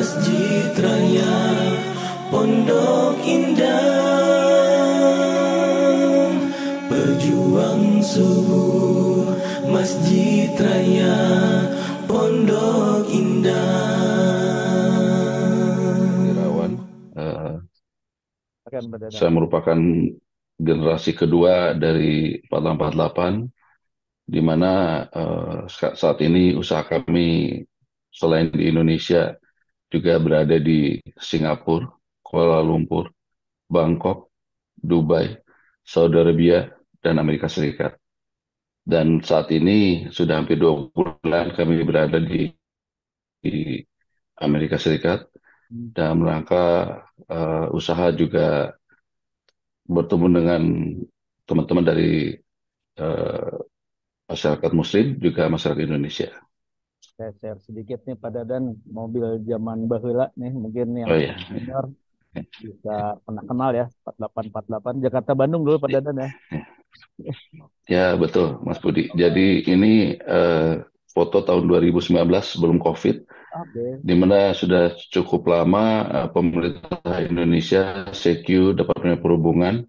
Masjid Raya Pondok Indah, pejuang subuh Masjid Raya Pondok Indah. Irawan. Akan pada Saya merupakan generasi kedua dari 4848, di mana saat ini usaha kami selain di Indonesia juga berada di Singapura, Kuala Lumpur, Bangkok, Dubai, Saudi Arabia, dan Amerika Serikat. Dan saat ini sudah hampir 2 bulan kami berada di Amerika Serikat dalam rangka usaha juga bertemu dengan teman-teman dari eh, masyarakat Muslim juga masyarakat Indonesia. saya share sedikit nih Pak Dadan, mobil zaman baheula nih mungkin yang Oh ya, senior bisa pernah kenal ya, 4848 Jakarta Bandung dulu Pak Dadan ya. ya betul Mas Budi. Jadi ini foto tahun 2019 sebelum COVID, Oke. di mana sudah cukup lama pemerintah Indonesia, CQ, Departemen Perhubungan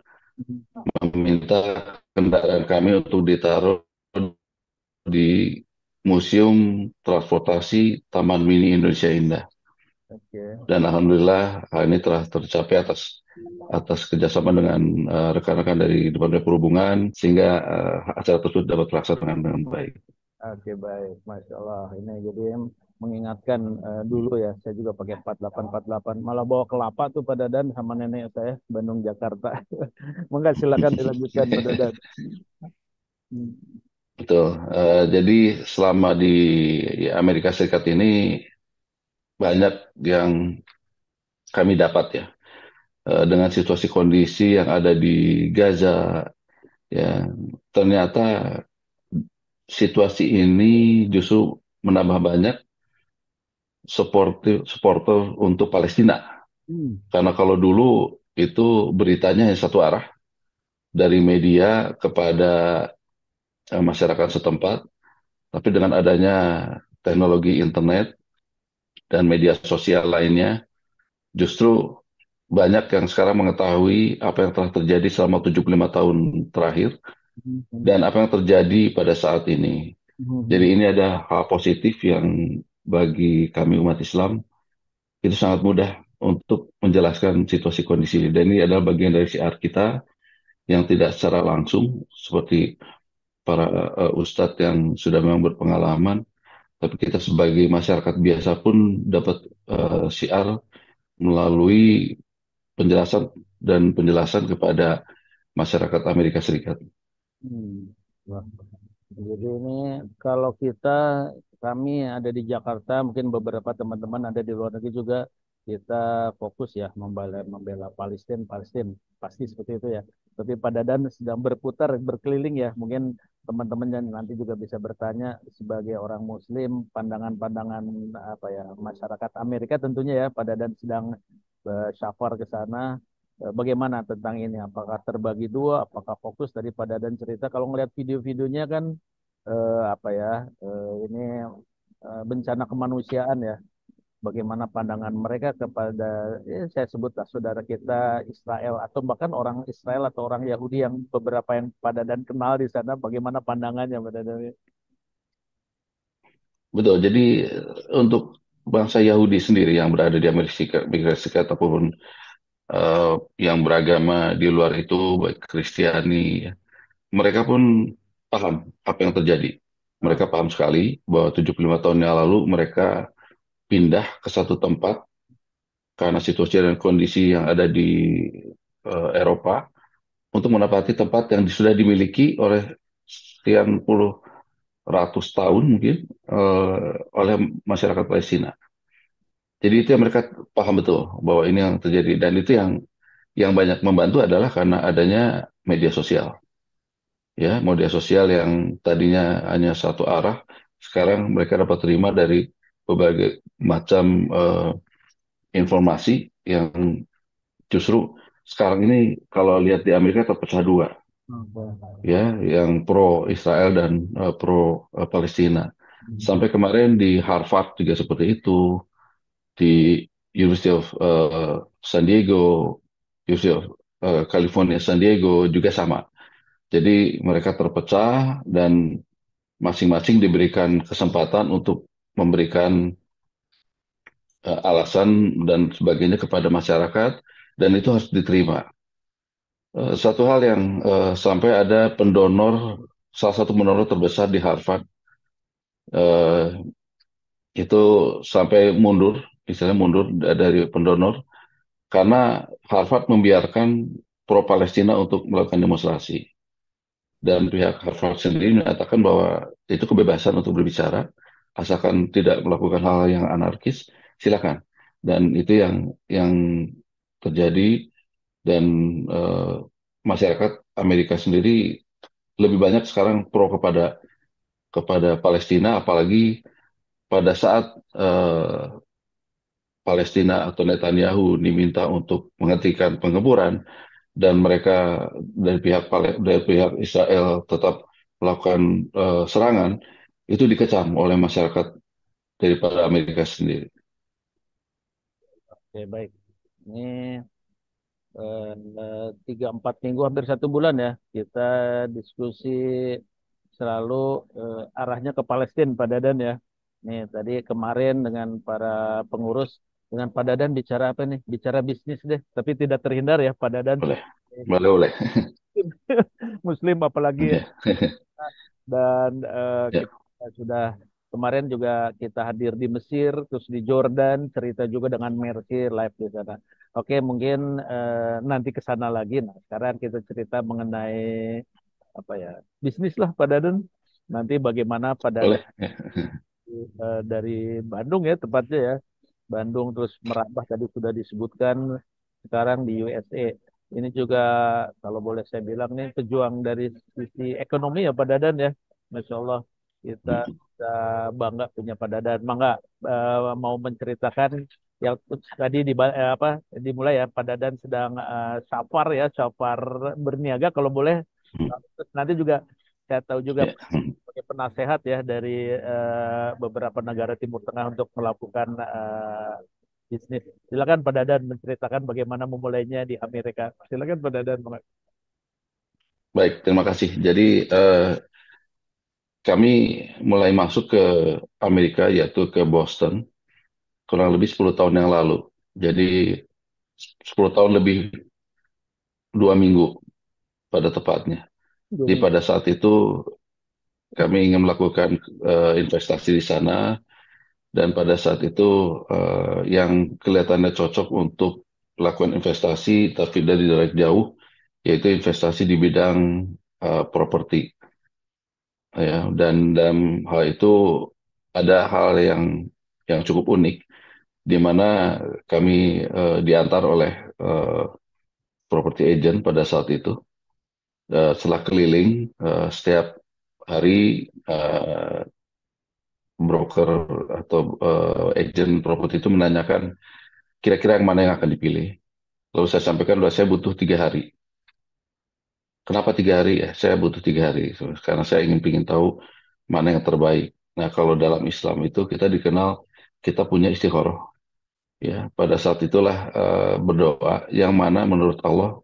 meminta kendaraan kami untuk ditaruh di Museum Transportasi Taman Mini Indonesia Indah. Oke. Dan alhamdulillah hal ini telah tercapai atas atas kerjasama dengan rekan-rekan dari Departemen Perhubungan, sehingga acara tersebut dapat terlaksana dengan baik. Oke, baik, Masya Allah. Ini jadi mengingatkan dulu ya, saya juga pakai 4848. Malah bawa kelapa tuh Pak Dadan sama nenek saya, Bandung Jakarta. Monggo silakan dilanjutkan Pak Dadan. Hmm. Betul. Jadi selama di Amerika Serikat ini banyak yang kami dapat ya, dengan situasi kondisi yang ada di Gaza, ya ternyata situasi ini justru menambah banyak supporter untuk Palestina. Hmm. Karena kalau dulu itu beritanya hanya satu arah dari media kepada masyarakat setempat, tapi dengan adanya teknologi internet dan media sosial lainnya, justru banyak yang sekarang mengetahui apa yang telah terjadi selama 75 tahun terakhir Hmm. dan apa yang terjadi pada saat ini. Jadi Hmm. ini ada hal positif yang bagi kami umat Islam itu sangat mudah untuk menjelaskan situasi kondisi ini. Dan ini adalah bagian dari syiar kita yang tidak secara langsung seperti para ustadz yang sudah memang berpengalaman, tapi kita sebagai masyarakat biasa pun dapat syiar melalui penjelasan dan penjelasan kepada masyarakat Amerika Serikat. Hmm. Wah. Jadi ini kalau kita, kami ada di Jakarta, mungkin beberapa teman-teman ada di luar negeri juga, kita fokus ya membela membela Palestina, Palestina pasti seperti itu ya. Tapi Pak Dadan sedang berputar berkeliling ya, mungkin teman-teman yang nanti juga bisa bertanya sebagai orang Muslim, pandangan-pandangan apa ya masyarakat Amerika tentunya ya, Pak Dadan sedang syafar ke sana. Bagaimana tentang ini? Apakah terbagi dua? Apakah fokus daripada dan cerita? Kalau ngelihat video-videonya kan apa ya ini bencana kemanusiaan ya. Bagaimana pandangan mereka kepada saya sebutlah saudara kita Israel atau bahkan orang Israel atau orang Yahudi yang beberapa yang pada dan kenal di sana. Bagaimana pandangannya pada dari? Betul. Jadi untuk bangsa Yahudi sendiri yang berada di Amerika Serikat ataupun yang beragama di luar itu, baik Kristiani, ya, mereka pun paham apa yang terjadi. Oh, Mereka paham sekali bahwa 75 tahun yang lalu mereka pindah ke satu tempat karena situasi dan kondisi yang ada di Eropa untuk menempati tempat yang sudah dimiliki oleh sekian puluh ratus tahun mungkin oleh masyarakat Palestina. Jadi itu yang mereka paham betul bahwa ini yang terjadi, dan itu yang banyak membantu adalah karena adanya media sosial. Ya, media sosial yang tadinya hanya satu arah, sekarang mereka dapat terima dari berbagai macam informasi yang justru sekarang ini kalau lihat di Amerika terpecah dua, oke. ya, yang pro Israel dan pro Palestina. Hmm. Sampai kemarin di Harvard juga seperti itu. di University of San Diego, University of California San Diego juga sama. Jadi mereka terpecah dan masing-masing diberikan kesempatan untuk memberikan alasan dan sebagainya kepada masyarakat dan itu harus diterima. Satu hal yang sampai ada pendonor, salah satu pendonor terbesar di Harvard eh, itu sampai mundur, istilahnya mundur dari pendonor karena Harvard membiarkan pro-Palestina untuk melakukan demonstrasi. Dan pihak Harvard sendiri menyatakan bahwa itu kebebasan untuk berbicara, asalkan tidak melakukan hal yang anarkis, silakan. Dan itu yang terjadi dan eh, masyarakat Amerika sendiri lebih banyak sekarang pro kepada Palestina, apalagi pada saat Palestina atau Netanyahu diminta untuk menghentikan pengemburan dan mereka dari pihak Israel tetap melakukan serangan itu dikecam oleh masyarakat daripada Amerika sendiri. Oke, baik. Ini 3-4 minggu hampir 1 bulan ya kita diskusi selalu arahnya ke Palestina Pak Dadan ya. Nih tadi kemarin dengan para pengurus dengan Pak Dadan bicara apa nih? Bicara bisnis deh, tapi tidak terhindar ya Pak Dadan Boleh, sebagai boleh, boleh. Muslim apalagi ya. Ya, Dan ya, kita sudah kemarin juga kita hadir di Mesir, terus di Jordan, cerita juga dengan Mercy live di sana. Oke, mungkin nanti ke sana lagi. Nah, sekarang kita cerita mengenai apa ya bisnis lah Pak Dadan. Nanti bagaimana Pak boleh. Dadan Ya, dari Bandung ya tepatnya ya. Bandung terus merambah tadi sudah disebutkan sekarang di USA. Ini juga kalau boleh saya bilang nih pejuang dari sisi ekonomi ya Pak Dadan ya. Masya Allah kita, kita bangga punya Pak Dadan. Mangga mau menceritakan yang tadi apa dimulai ya Pak Dadan sedang safar ya safar berniaga kalau boleh. Nanti juga saya tahu juga ya. sebagai penasehat ya dari beberapa negara Timur Tengah untuk melakukan bisnis. Silakan Pak Dadan menceritakan bagaimana memulainya di Amerika. Silakan Pak Dadan. Baik, terima kasih. Jadi kami mulai masuk ke Amerika yaitu ke Boston kurang lebih 10 tahun yang lalu. Jadi 10 tahun lebih 2 minggu pada tepatnya. Jadi Bumi. pada saat itu kami ingin melakukan investasi di sana dan pada saat itu yang kelihatannya cocok untuk melakukan investasi tapi dari jarak jauh yaitu investasi di bidang properti ya dan dalam hal itu ada hal yang cukup unik di mana kami diantar oleh eh, property agent pada saat itu setelah keliling setiap hari broker atau agent properti itu menanyakan kira-kira yang mana yang akan dipilih. Lalu saya sampaikan bahwa saya butuh 3 hari. Kenapa 3 hari ya? Saya butuh 3 hari karena saya ingin tahu mana yang terbaik. Nah, kalau dalam Islam itu kita dikenal kita punya istikharah. Ya, pada saat itulah berdoa yang mana menurut Allah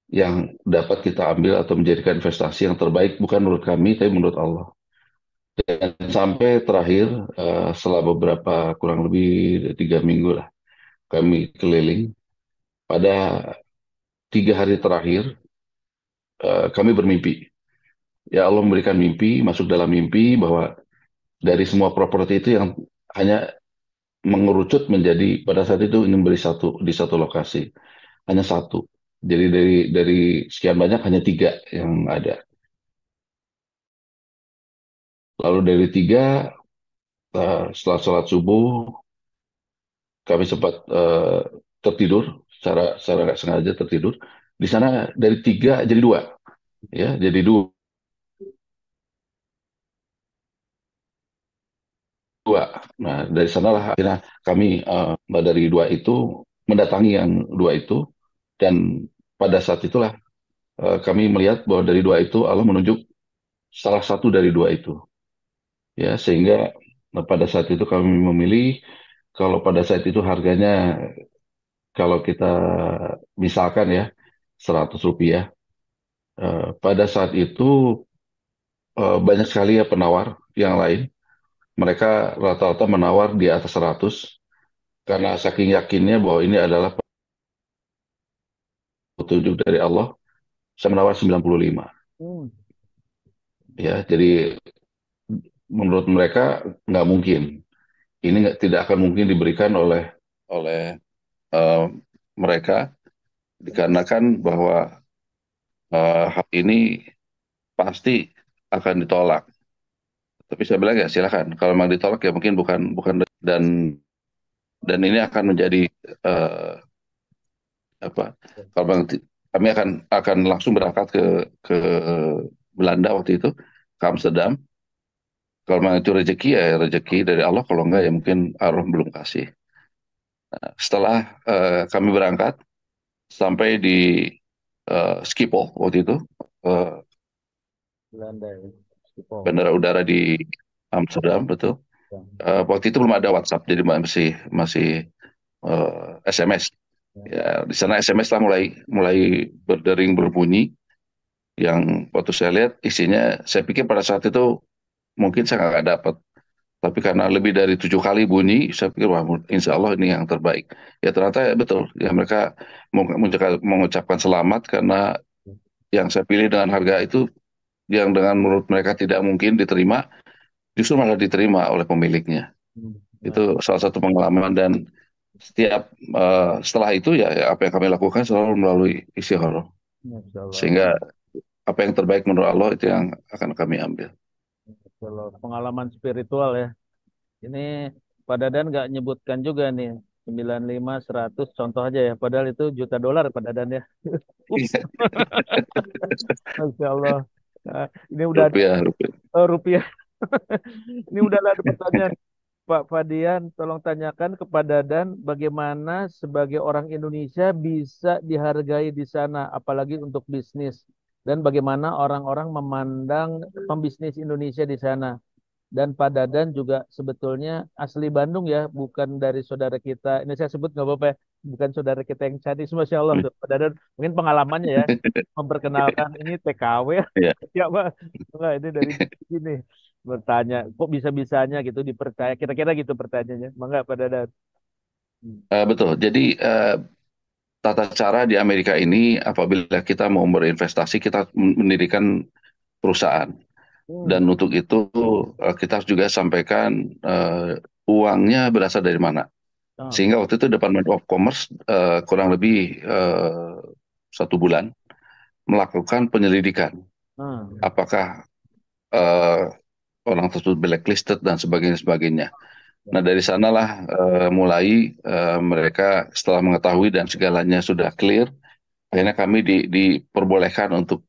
yang dapat kita ambil atau menjadikan investasi yang terbaik bukan menurut kami tapi menurut Allah. Dan sampai terakhir setelah beberapa kurang lebih 3 minggu lah kami keliling. Pada 3 hari terakhir kami bermimpi. Ya Allah memberikan mimpi, masuk dalam mimpi bahwa dari semua properti itu yang hanya mengerucut menjadi pada saat itu ingin beli satu di satu lokasi, hanya satu. Jadi dari sekian banyak hanya 3 yang ada. Lalu dari 3 setelah sholat subuh kami sempat tertidur secara nggak sengaja tertidur. Di sana dari 3 jadi 2, ya jadi 2. Nah dari sanalah akhirnya kami dari 2 itu mendatangi yang 2 itu dan pada saat itulah kami melihat bahwa dari 2 itu Allah menunjuk salah satu dari 2 itu, ya sehingga pada saat itu kami memilih kalau pada saat itu harganya kalau kita misalkan ya 100 rupiah, pada saat itu banyak sekali ya penawar yang lain. Mereka rata-rata menawar di atas 100 karena saking yakinnya bahwa ini adalah petunjuk dari Allah. Saya menawar 95. Hmm. Ya, jadi menurut mereka nggak mungkin. Ini tidak akan mungkin diberikan oleh eh, mereka dikarenakan bahwa hal ini pasti akan ditolak. Tapi saya bilang ya silakan. Kalau memang ditolak ya mungkin bukan bukan dan dan ini akan menjadi eh, apa? Kalau memang kami akan langsung berangkat ke Belanda waktu itu ke Amsterdam. Kalau memang itu rezeki ya rezeki dari Allah. Kalau enggak ya mungkin Allah belum kasih. Setelah kami berangkat sampai di Schiphol waktu itu eh, Belanda ya. Schiphol. bandara udara di Amsterdam betul. Ya. Waktu itu belum ada WhatsApp jadi masih masih SMS. Ya. Ya di sana SMS lah mulai mulai berdering berbunyi. Yang waktu saya lihat isinya, saya pikir pada saat itu mungkin saya nggak dapat. Tapi karena lebih dari 7 kali bunyi, saya pikir wah insya Allah ini yang terbaik. Ya ternyata ya betul. Ya mereka mengucapkan selamat karena yang saya pilih dengan harga itu yang dengan menurut mereka tidak mungkin diterima, justru malah diterima oleh pemiliknya. Hmm. Nah, Itu salah satu pengalaman dan setiap setelah itu ya, ya apa yang kami lakukan selalu melalui istighfar. Masya Allah. Sehingga apa yang terbaik menurut Allah itu yang akan kami ambil. Kalau pengalaman spiritual ya. Ini Pak Dadan nggak nyebutkan juga nih 95 100 contoh aja ya. Padahal itu juta dolar Pak Dadan ya. Ups, Masya Allah. Nah, ini udah ada Rupiah, rupiah. rupiah. Ini udah ada pertanyaan. Pak Fadian, tolong tanyakan kepada Dan bagaimana sebagai orang Indonesia bisa dihargai di sana, apalagi untuk bisnis, dan bagaimana orang-orang memandang pembisnis Indonesia di sana. Dan Pak Dadan juga sebetulnya asli Bandung ya, bukan dari saudara kita. Ini saya sebut nggak apa-apa ya, bukan saudara kita yang sadis, Masya Allah. Tuh. Pak Dadan mungkin pengalamannya ya, memperkenalkan ini TKW. Ya, Ya, Pak. Enggak, ini dari sini bertanya, kok bisa-bisanya gitu dipercaya. Kira-kira gitu pertanyaannya. Mangga Pak Dadan. Hmm. betul. Jadi tata cara di Amerika ini apabila kita mau berinvestasi, kita mendirikan perusahaan. Hmm. Dan untuk itu kita harus juga sampaikan uangnya berasal dari mana. Ah, Sehingga waktu itu Department of Commerce kurang lebih 1 bulan melakukan penyelidikan. ah, Apakah eh, orang tersebut blacklisted dan sebagainya sebagainya. Nah dari sanalah mulai mereka setelah mengetahui dan segalanya sudah clear, akhirnya kami diperbolehkan untuk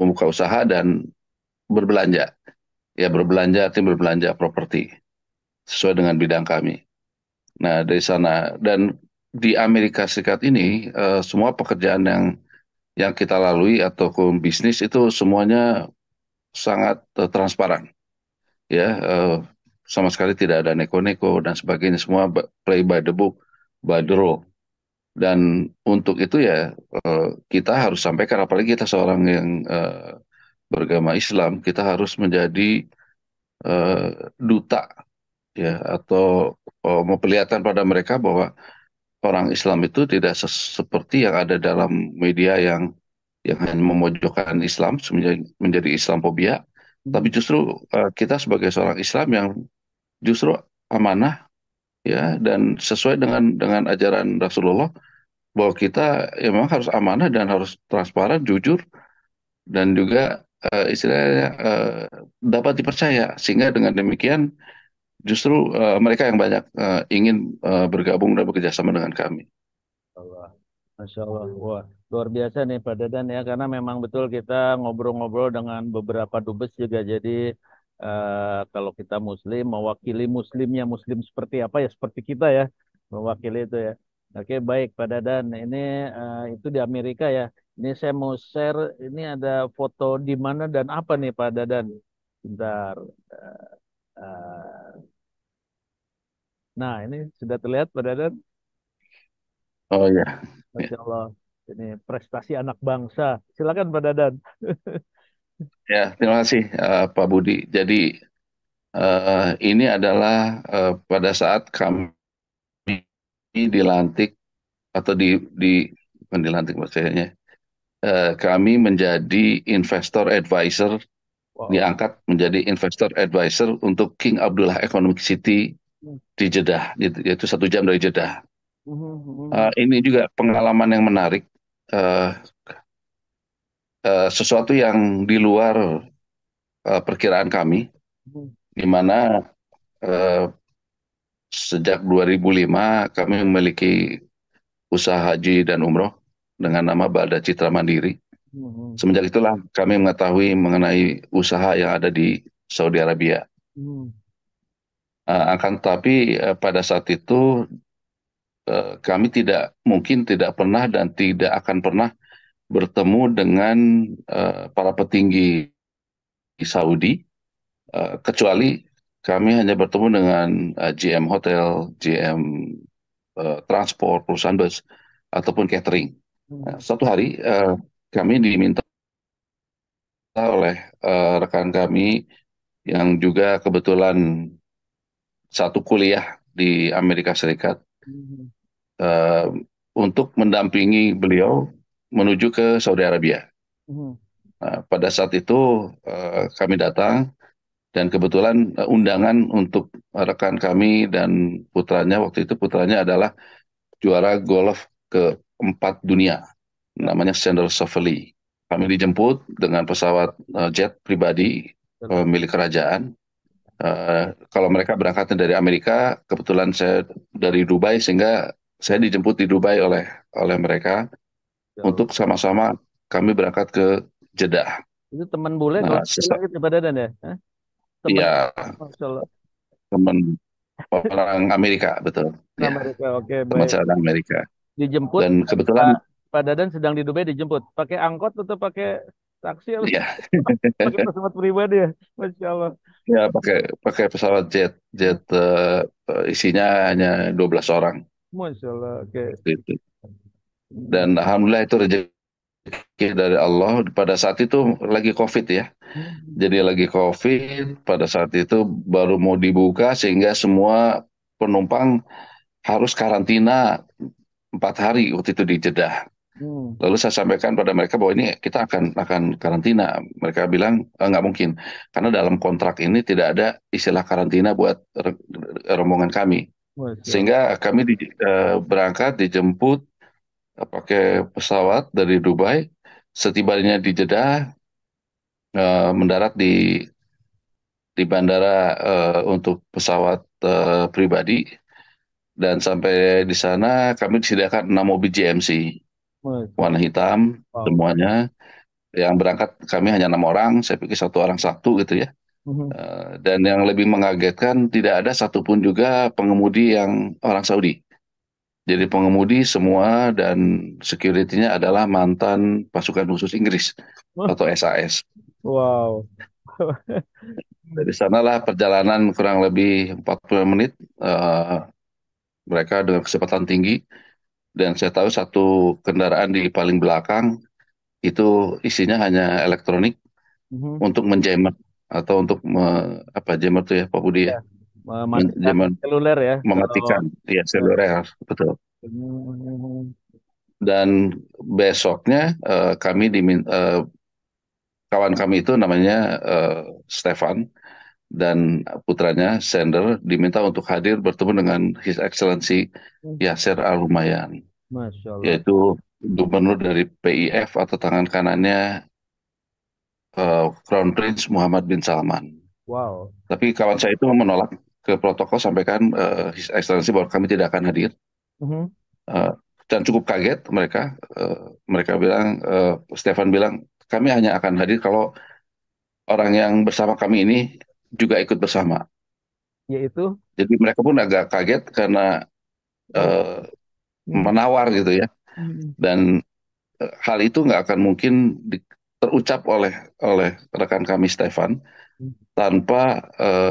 membuka usaha dan berbelanja. Ya berbelanja, tim berbelanja properti sesuai dengan bidang kami. Nah dari sana dan di Amerika Serikat ini semua pekerjaan yang kita lalui ataupun bisnis itu semuanya sangat transparan. Ya sama sekali tidak ada neko-neko dan sebagainya, semua play by the book, by the rule. Dan untuk itu ya kita harus sampaikan, apalagi kita seorang yang beragama Islam, kita harus menjadi eh, duta ya atau memperlihatkan pada mereka bahwa orang Islam itu tidak seperti yang ada dalam media yang hanya memojokkan Islam menjadi Islamophobia, tapi hmm. justru kita sebagai seorang Islam yang justru amanah ya dan sesuai dengan ajaran Rasulullah bahwa kita ya memang harus amanah dan harus transparan, jujur dan juga istilahnya dapat dipercaya sehingga dengan demikian justru mereka yang banyak ingin bergabung dan bekerja sama dengan kami. Allah. Masya Allah. Wah, luar biasa nih Pak Dadan ya, karena memang betul kita ngobrol-ngobrol dengan beberapa dubes juga. Jadi kalau kita Muslim, mewakili Muslimnya Muslim seperti apa ya, seperti kita ya, mewakili itu ya. Oke, baik Pak Dadan. Ini itu di Amerika ya. Ini saya mau share, ini ada foto di mana dan apa nih Pak Dadan? Bentar. Eh, Nah, ini sudah terlihat Pak Dadan. Oh ya, ya, Masya Allah. Ini prestasi anak bangsa. Silakan Pak Dadan. ya, terima kasih Pak Budi. Jadi ini adalah pada saat kami dilantik atau bukan dilantik maksudnya, kami menjadi investor advisor, Wow. diangkat menjadi investor advisor untuk King Abdullah Economic City di Jeddah, yaitu 1 jam dari Jeddah. Ini juga pengalaman yang menarik, eh, sesuatu yang di luar perkiraan kami, di mana eh, sejak 2005 kami memiliki usaha haji dan umroh dengan nama Balda Citra Mandiri. Semenjak itulah kami mengetahui mengenai usaha yang ada di Saudi Arabia. Akan tetapi pada saat itu kami tidak pernah dan tidak akan pernah bertemu dengan para petinggi di Saudi, kecuali kami hanya bertemu dengan GM Hotel, GM Transport, perusahaan bus, ataupun catering. Suatu hari kami diminta oleh rekan kami yang juga kebetulan satu kuliah di Amerika Serikat, eh, untuk mendampingi beliau menuju ke Saudi Arabia. Nah, pada saat itu kami datang dan kebetulan undangan untuk rekan kami dan putranya, waktu itu putranya adalah juara golf keempat dunia, namanya Sander Schauffele. Kami dijemput dengan pesawat jet pribadi milik kerajaan. Kalau mereka berangkatnya dari Amerika, kebetulan saya dari Dubai, sehingga saya dijemput di Dubai oleh oleh mereka untuk sama-sama kami berangkat ke Jeddah. Itu teman bule Nah, kalau gitu Pak Dadan ya? Hah? Teman, ya, Masya Allah. teman orang Amerika, betul. Ya, Amerika, oke teman baik. saya orang Amerika. Dijemput, Dan kebetulan, Pak Pak Dadan sedang di Dubai dijemput. Pakai angkot atau pakai taksi atau ya, pakai pesawat pribadi ya? Masya Allah. ya pakai pakai pesawat jet, jet isinya hanya 12 orang. Masya Allah, oke. Waktu itu. Dan alhamdulillah itu rezeki dari Allah. Pada saat itu lagi COVID ya. Jadi lagi COVID, pada saat itu baru mau dibuka sehingga semua penumpang harus karantina 4 hari waktu itu di Jeddah. Hmm. Lalu saya sampaikan pada mereka bahwa ini kita akan karantina. Mereka bilang nggak mungkin karena dalam kontrak ini tidak ada istilah karantina buat rombongan kami. Masya Allah. Sehingga kami berangkat dijemput pakai pesawat dari Dubai. Setibanya di Jeddah, mendarat di bandara untuk pesawat pribadi, dan sampai di sana kami disediakan 6 mobil GMC Masya warna Allah. hitam Wow. semuanya. Yang berangkat kami hanya 6 orang, saya pikir satu orang satu gitu ya. Mhm. Dan yang lebih mengagetkan, tidak ada satupun juga pengemudi yang orang Saudi. Jadi pengemudi semua dan security-nya adalah mantan pasukan khusus Inggris atau SAS. Wow. Dari sanalah perjalanan kurang lebih 40 menit, eh, mereka dengan kecepatan tinggi, dan saya tahu satu kendaraan di paling belakang itu isinya hanya elektronik Mhm. untuk menjammer atau untuk apa jammer tuh ya Pak Budi ya, Ya, mematikan menjammer, seluler ya kalau mematikan ya ya. seluler, betul. Mhm. Dan besoknya kawan kami itu namanya Stefan dan putranya Sander diminta untuk hadir bertemu dengan His Excellency Yasser Al-Rumayyan, Masya Allah. yaitu gubernur dari PIF atau tangan kanannya Crown Prince Muhammad bin Salman. Wow. Tapi kawan saya itu menolak ke protokol, sampaikan His Excellency bahwa kami tidak akan hadir. Mhm. Eh, dan cukup kaget mereka. Mereka bilang, Stefan bilang, kami hanya akan hadir kalau orang yang bersama kami ini juga ikut bersama. Yaitu Jadi mereka pun agak kaget karena oh. eh, Mhm. menawar gitu ya. Mhm. Dan hal itu nggak akan mungkin terucap oleh oleh rekan kami Stefan tanpa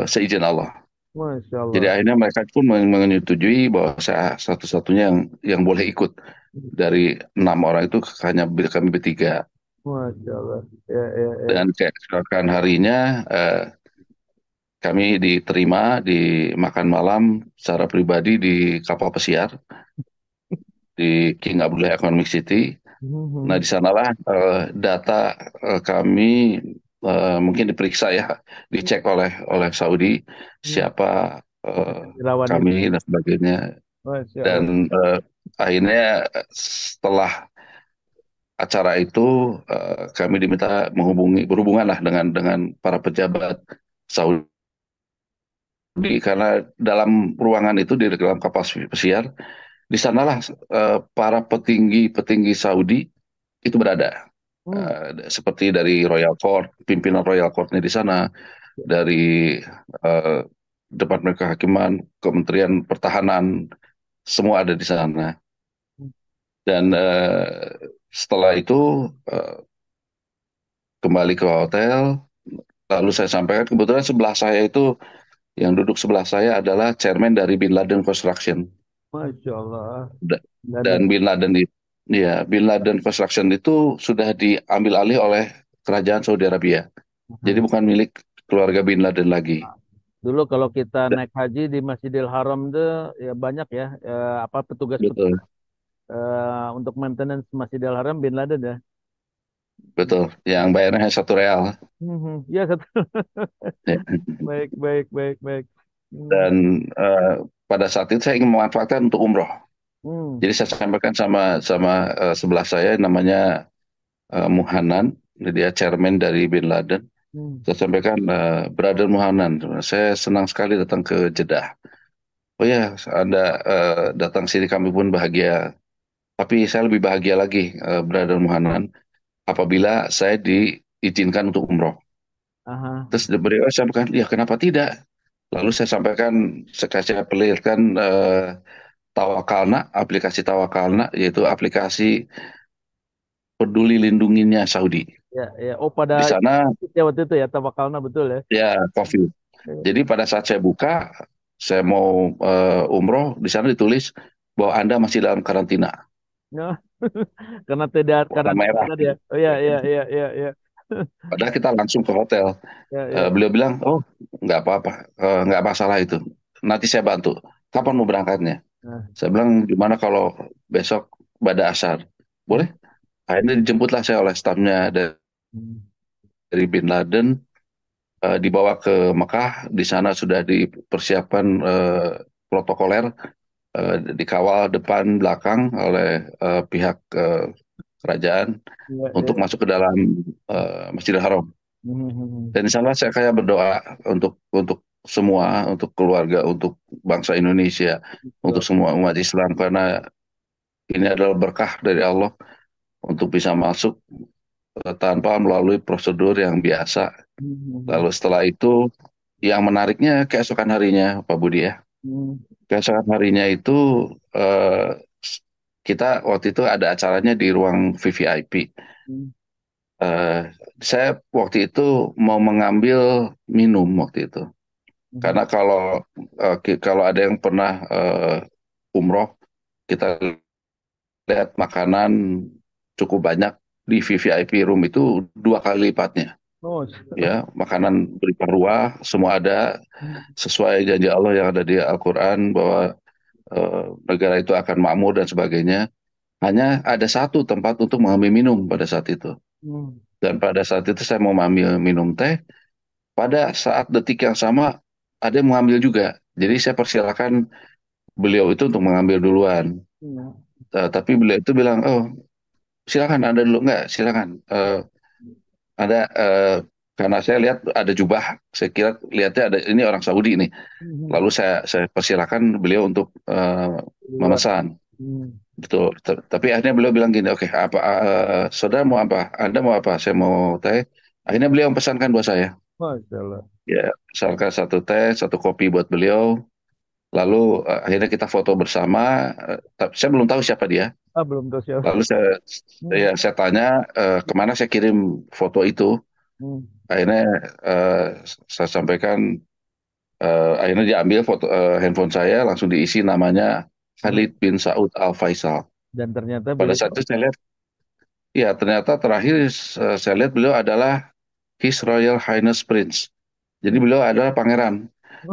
seizin Allah. Masya Jadi Allah. akhirnya mereka pun menyetujui bahwa saya satu-satunya yang boleh ikut dari 6 orang itu hanya kami bertiga. Masya Allah. Ya, ya, ya. Dan keesokan harinya kami diterima di makan malam secara pribadi di kapal pesiar di King Abdullah Economic City. Nah, di Mhm. sanalah data kami mungkin diperiksa ya, dicek oleh Saudi Mhm. siapa Relawan itu. kami dan sebagainya. Masya Dan Allah. akhirnya setelah acara itu kami diminta berhubungan lah dengan para pejabat Saudi karena dalam ruangan itu di dalam kapal pesiar di sanalah para petinggi-petinggi Saudi itu berada. Hmm. Seperti dari Royal Court, pimpinan Royal Courtnya di sana, dari eh, Departemen Kehakiman, Kementerian Pertahanan, semua ada di sana. Dan setelah itu kembali ke hotel, lalu saya sampaikan kebetulan sebelah saya itu yang duduk sebelah saya adalah chairman dari Bin Laden Construction. Masya Allah. Da- Dan Dan Bin Laden itu, ya, Bin Laden Construction itu sudah diambil alih oleh Kerajaan Saudi Arabia. Jadi bukan milik keluarga Bin Laden lagi. dulu kalau kita Da- naik haji di Masjidil Haram tuh ya banyak ya apa Betul, petugas-petugas untuk maintenance Masjidil Haram Bin Laden ya. betul. Yang bayarnya hanya 1 real. Mhm. Ya satu. Ya. Baik, baik, baik, baik. Hmm. Dan pada saat itu saya ingin memanfaatkan untuk umroh. Hmm. Jadi saya sampaikan sama sama sebelah saya namanya Muhanan, dia chairman dari Bin Laden. Hmm. Saya sampaikan, Brother Muhanan, saya senang sekali datang ke Jeddah. Oh ya, Anda datang sini kami pun bahagia. Tapi saya lebih bahagia lagi, Brother Muhanan, apabila saya diizinkan untuk umroh. Aha. Terus beliau sampaikan, ya kenapa tidak? Lalu saya sampaikan, saya perlihatkan Tawakalna, aplikasi Tawakalna, yaitu aplikasi peduli lindunginya Saudi. Ya, ya. Oh, pada Di sana ya waktu itu ya tawakalna betul ya. ya COVID. Ya. Jadi pada saat saya buka, saya mau umroh, di sana ditulis bahwa Anda masih dalam karantina, Nah, karena tidak warna karantina merah. tadi ya. Oh ya, ya, ya, ya, ya. Padahal kita langsung ke hotel. Ya, ya. Beliau bilang, oh nggak apa-apa, nggak masalah itu. Nanti saya bantu. Kapan mau berangkatnya? Nah. Saya bilang, gimana kalau besok pada asar? Boleh? Hmm. Akhirnya dijemputlah saya oleh stafnya Hmm. dari Bin Laden, dibawa ke Mekah. Di sana sudah dipersiapkan protokoler, dikawal depan belakang oleh pihak kerajaan Ya, untuk ya. masuk ke dalam Masjidil Haram. Hmm. Hmm. Hmm. Dan di sana saya kayak berdoa untuk semua, untuk keluarga, untuk bangsa Indonesia, untuk Betul. semua umat Islam karena ini adalah berkah dari Allah untuk bisa masuk tanpa melalui prosedur yang biasa. Hmm. Hmm. Lalu setelah itu yang menariknya keesokan harinya Pak Budi ya. Hmm. Keesokan harinya itu eh, kita waktu itu ada acaranya di ruang VVIP. Hmm. Eh, saya waktu itu mau mengambil minum waktu itu. Karena Hmm. kalau ada yang pernah umroh, kita lihat makanan cukup banyak di VVIP room itu 2 kali lipatnya. Oh. Ya, makanan berlimpah ruah, semua ada sesuai janji Allah yang ada di Al-Quran bahwa negara itu akan makmur dan sebagainya. Hanya ada satu tempat untuk mengambil minum pada saat itu. Hmm. Dan pada saat itu saya mau mengambil minum teh. Pada saat detik yang sama ada yang mengambil juga. Jadi saya persilakan beliau itu untuk mengambil duluan. Hmm. Tapi beliau itu bilang, oh silakan Anda dulu. Enggak, silakan. Ada karena saya lihat ada jubah. Saya kira lihatnya ada ini orang Saudi ini. Hmm. Lalu saya persilakan beliau untuk Luar. memesan. Hmm. Betul. Tapi akhirnya beliau bilang gini, oke, apa saudara mau apa? Anda mau apa? Saya mau teh. Akhirnya beliau pesankan buat saya. Masya Allah. Ya, misalkan satu teh, satu kopi buat beliau. Lalu akhirnya kita foto bersama. Tapi saya belum tahu siapa dia. Ah, belum tahu siapa. Lalu Hmm. saya tanya kemana saya kirim foto itu. Hmm. Akhirnya eh, saya sampaikan Akhirnya diambil foto handphone saya, langsung diisi namanya Nah, Khalid bin Saud Al Faisal. dan ternyata Pada beliau saat itu saya lihat, ya ternyata terakhir saya lihat beliau adalah His Royal Highness Prince. Jadi hmm, beliau adalah pangeran,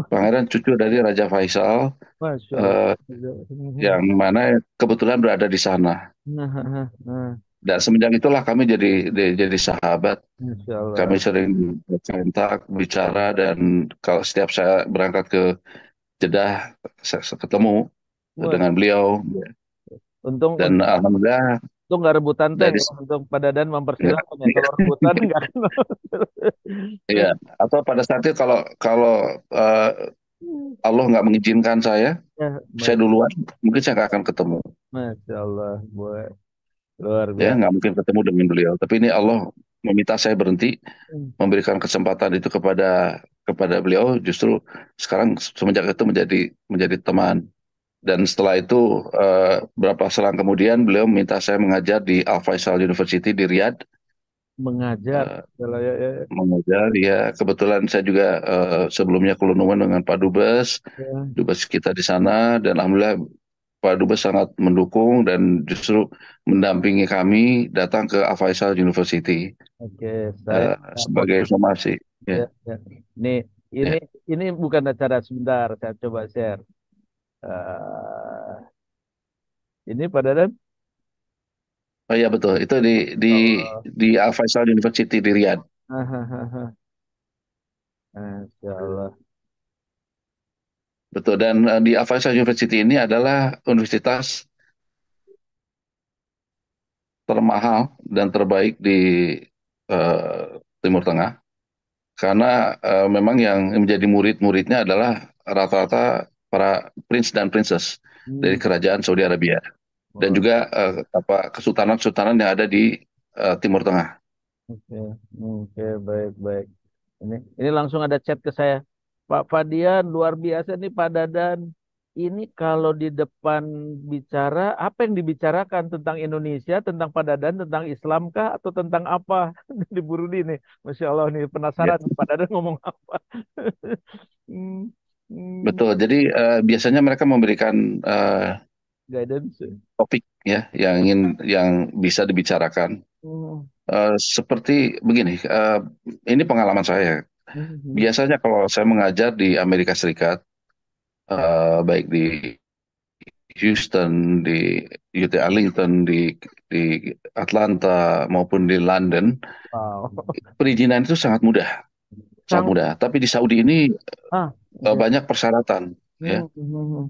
pangeran cucu dari Raja Faisal, Masya Allah. eh, yang mana kebetulan berada di sana. Nah, nah, nah, Dan semenjak itulah kami jadi sahabat. Masya Kami Allah. sering kontak, bicara, dan kalau setiap saya berangkat ke Jeddah, saya ketemu Wah, dengan beliau. untung Dan alhamdulillah untung nggak rebutan teh dari ya. Untung Pak Dadan enggak, mempersilahkan ya. Kalau rebutan nggak akan. iya. Atau pada saat itu kalau kalau eh, Allah nggak mengizinkan Ya, saya duluan, mungkin saya nggak akan ketemu. Masya Allah, buat luar Ya, biasa. nggak mungkin ketemu dengan beliau. Tapi ini Allah meminta saya berhenti, memberikan kesempatan itu kepada beliau. Justru sekarang semenjak itu menjadi menjadi teman. Dan setelah itu berapa selang kemudian beliau minta saya mengajar di Al Faisal University di Riyadh. Mengajar. Eh, Kalau ya, ya, Mengajar ya, kebetulan saya juga sebelumnya kelunungan dengan Pak Dubes, ya. Dubes kita di sana, dan alhamdulillah Pak Dubes sangat mendukung dan justru mendampingi kami datang ke Al Faisal University Oke, saya sebagai informasi. ya, Ya, ya. Nih, ini ya. ini bukan acara sebentar. Saya coba share. Eh, ini Pak Dadan. Oh iya betul, itu di Allah. di Al Faisal University di Riyadh. Masya Allah. Betul, dan di Al Faisal University ini adalah universitas termahal dan terbaik di eh, Timur Tengah. Karena memang yang menjadi murid-muridnya adalah rata-rata para prince dan princess dari Hmm. kerajaan Saudi Arabia dan Wah, juga kesultanan-kesultanan yang ada di Timur Tengah. oke, oke, baik, baik. Ini langsung ada chat ke saya. Pak Fadian, luar biasa nih Pak Dadan. Ini kalau di depan bicara, apa yang dibicarakan tentang Indonesia, tentang Pak Dadan, tentang Islam kah, atau tentang apa? Di Burudi nih. Masya Allah nih, Ya, penasaran Pak Dadan ngomong apa. Hmm, hmm, betul. Jadi biasanya mereka memberikan guidance. topik ya yang bisa dibicarakan. Hmm, Seperti begini, ini pengalaman saya. hmm, hmm. Biasanya kalau saya mengajar di Amerika Serikat, baik di Houston, di UT Arlington, di Atlanta maupun di London, Wow. perizinan itu sangat Sangat, mudah. Tapi di Saudi ini ya. banyak persyaratan, ya. Hmm, hmm,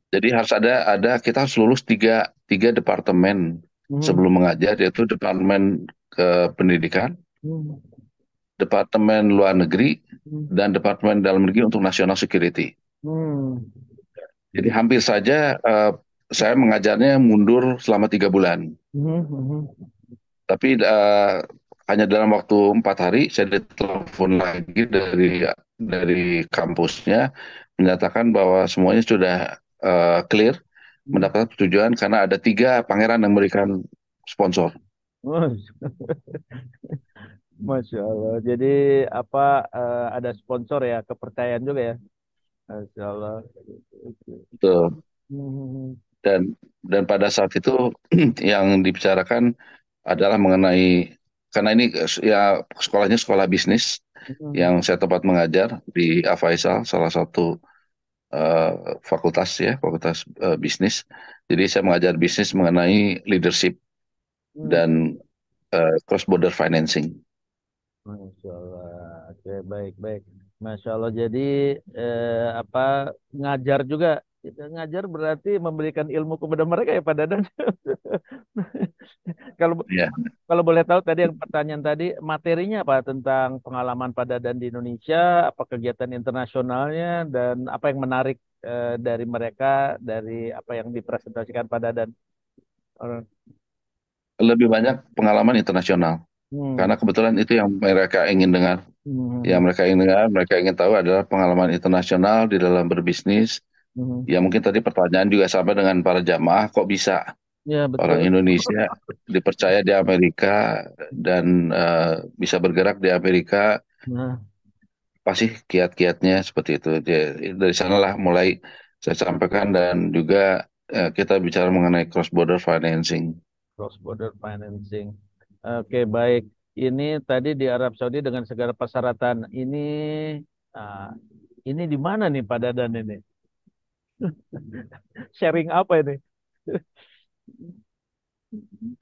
Jadi ada kita harus lulus tiga departemen hmm, sebelum mengajar, yaitu departemen pendidikan, hmm, departemen luar negeri, hmm, dan departemen dalam negeri untuk national security. hmm, Jadi hampir saja saya mengajarnya mundur selama 3 bulan. hmm, hmm. Tapi hanya dalam waktu 4 hari saya ditelepon lagi dari kampusnya menyatakan bahwa semuanya sudah clear Hmm. mendapat persetujuan karena ada 3 pangeran yang memberikan sponsor. Masya Allah. Jadi apa ada sponsor ya, kepercayaan juga ya. Masya Allah. Betul. Hmm, Dan dan pada saat itu yang dibicarakan adalah mengenai karena ini ya sekolahnya sekolah bisnis hmm, yang saya tempat mengajar di Afaisal, salah satu fakultas ya, fakultas bisnis. Jadi saya mengajar bisnis mengenai leadership hmm. dan cross border financing. Masya Allah. Oke, baik, baik. Masya Allah. Jadi apa ngajar juga. Kita ngajar berarti memberikan ilmu kepada mereka ya Pak Dadan. Kalau Ya, Kalau boleh tahu tadi yang pertanyaan tadi materinya apa tentang pengalaman Pak Dadan di Indonesia, apa kegiatan internasionalnya dan apa yang menarik dari mereka dari apa yang dipresentasikan Pak Dadan. Eh, lebih banyak pengalaman internasional Hmm. karena kebetulan itu yang mereka ingin dengar. Yang Hmm. mereka ingin dengar, mereka ingin tahu adalah pengalaman internasional di dalam berbisnis. Hmm. Ya mungkin tadi pertanyaan juga sama dengan para jamaah, kok bisa Ya orang betul. Indonesia dipercaya di Amerika dan bisa bergerak di Amerika Nah, apa sih kiat-kiatnya seperti itu. Dari sanalah mulai saya sampaikan dan juga kita bicara mengenai cross border financing. Cross border financing. Oke, baik. Ini tadi di Arab Saudi dengan segala persyaratan. Ah, ini di mana nih Pak Dadan ini? Sharing apa ini?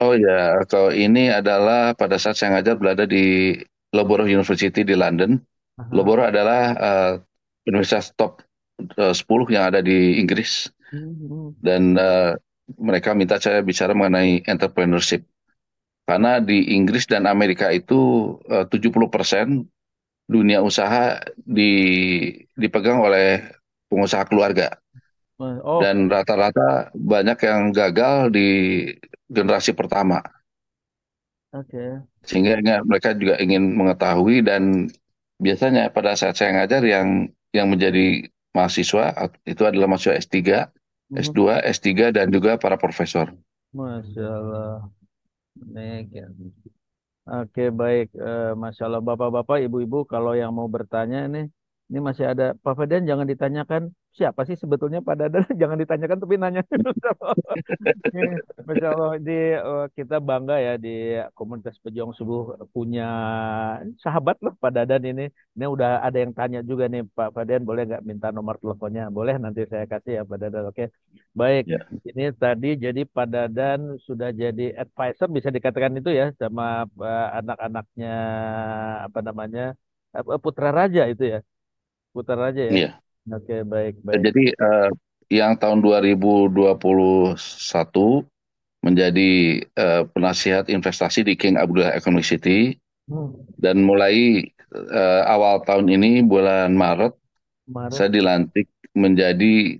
Oh ya, kalau ini adalah pada saat saya ngajar berada di Loughborough University di London. Aha. Loughborough adalah universitas top 10 yang ada di Inggris Hmm. dan mereka minta saya bicara mengenai entrepreneurship. Karena di Inggris dan Amerika itu 70% dunia usaha dipegang oleh pengusaha keluarga Oh, dan rata-rata banyak yang gagal di generasi pertama. oke. Sehingga mereka juga ingin mengetahui dan biasanya pada saat saya ngajar yang menjadi mahasiswa itu adalah mahasiswa S3, Mhm. S2, S3 dan juga para profesor. Masya Allah. Nih, ya. Oke, baik. Masya Allah, Bapak-Bapak, Ibu-Ibu, kalau yang mau bertanya ini masih ada. Pak Fadian jangan ditanyakan siapa sih sebetulnya Pak Dadan. Jangan ditanyakan, tapi nanya. Nih, Masya Allah, kita bangga ya di komunitas pejuang subuh punya sahabat loh Pak Dadan ini. Ini udah ada yang tanya juga nih Pak Fadian, boleh nggak minta nomor teleponnya? Boleh, nanti saya kasih ya Pak Dadan. Oke, baik. Ya, Ini tadi jadi Pak Dadan sudah jadi advisor bisa dikatakan itu ya sama anak-anaknya apa namanya Putra Raja itu ya, Putra Raja ya. iya. Oke, baik baik. Jadi yang tahun 2021 menjadi penasihat investasi di King Abdullah Economic City Hmm, dan mulai awal tahun ini bulan Maret Maret, saya dilantik menjadi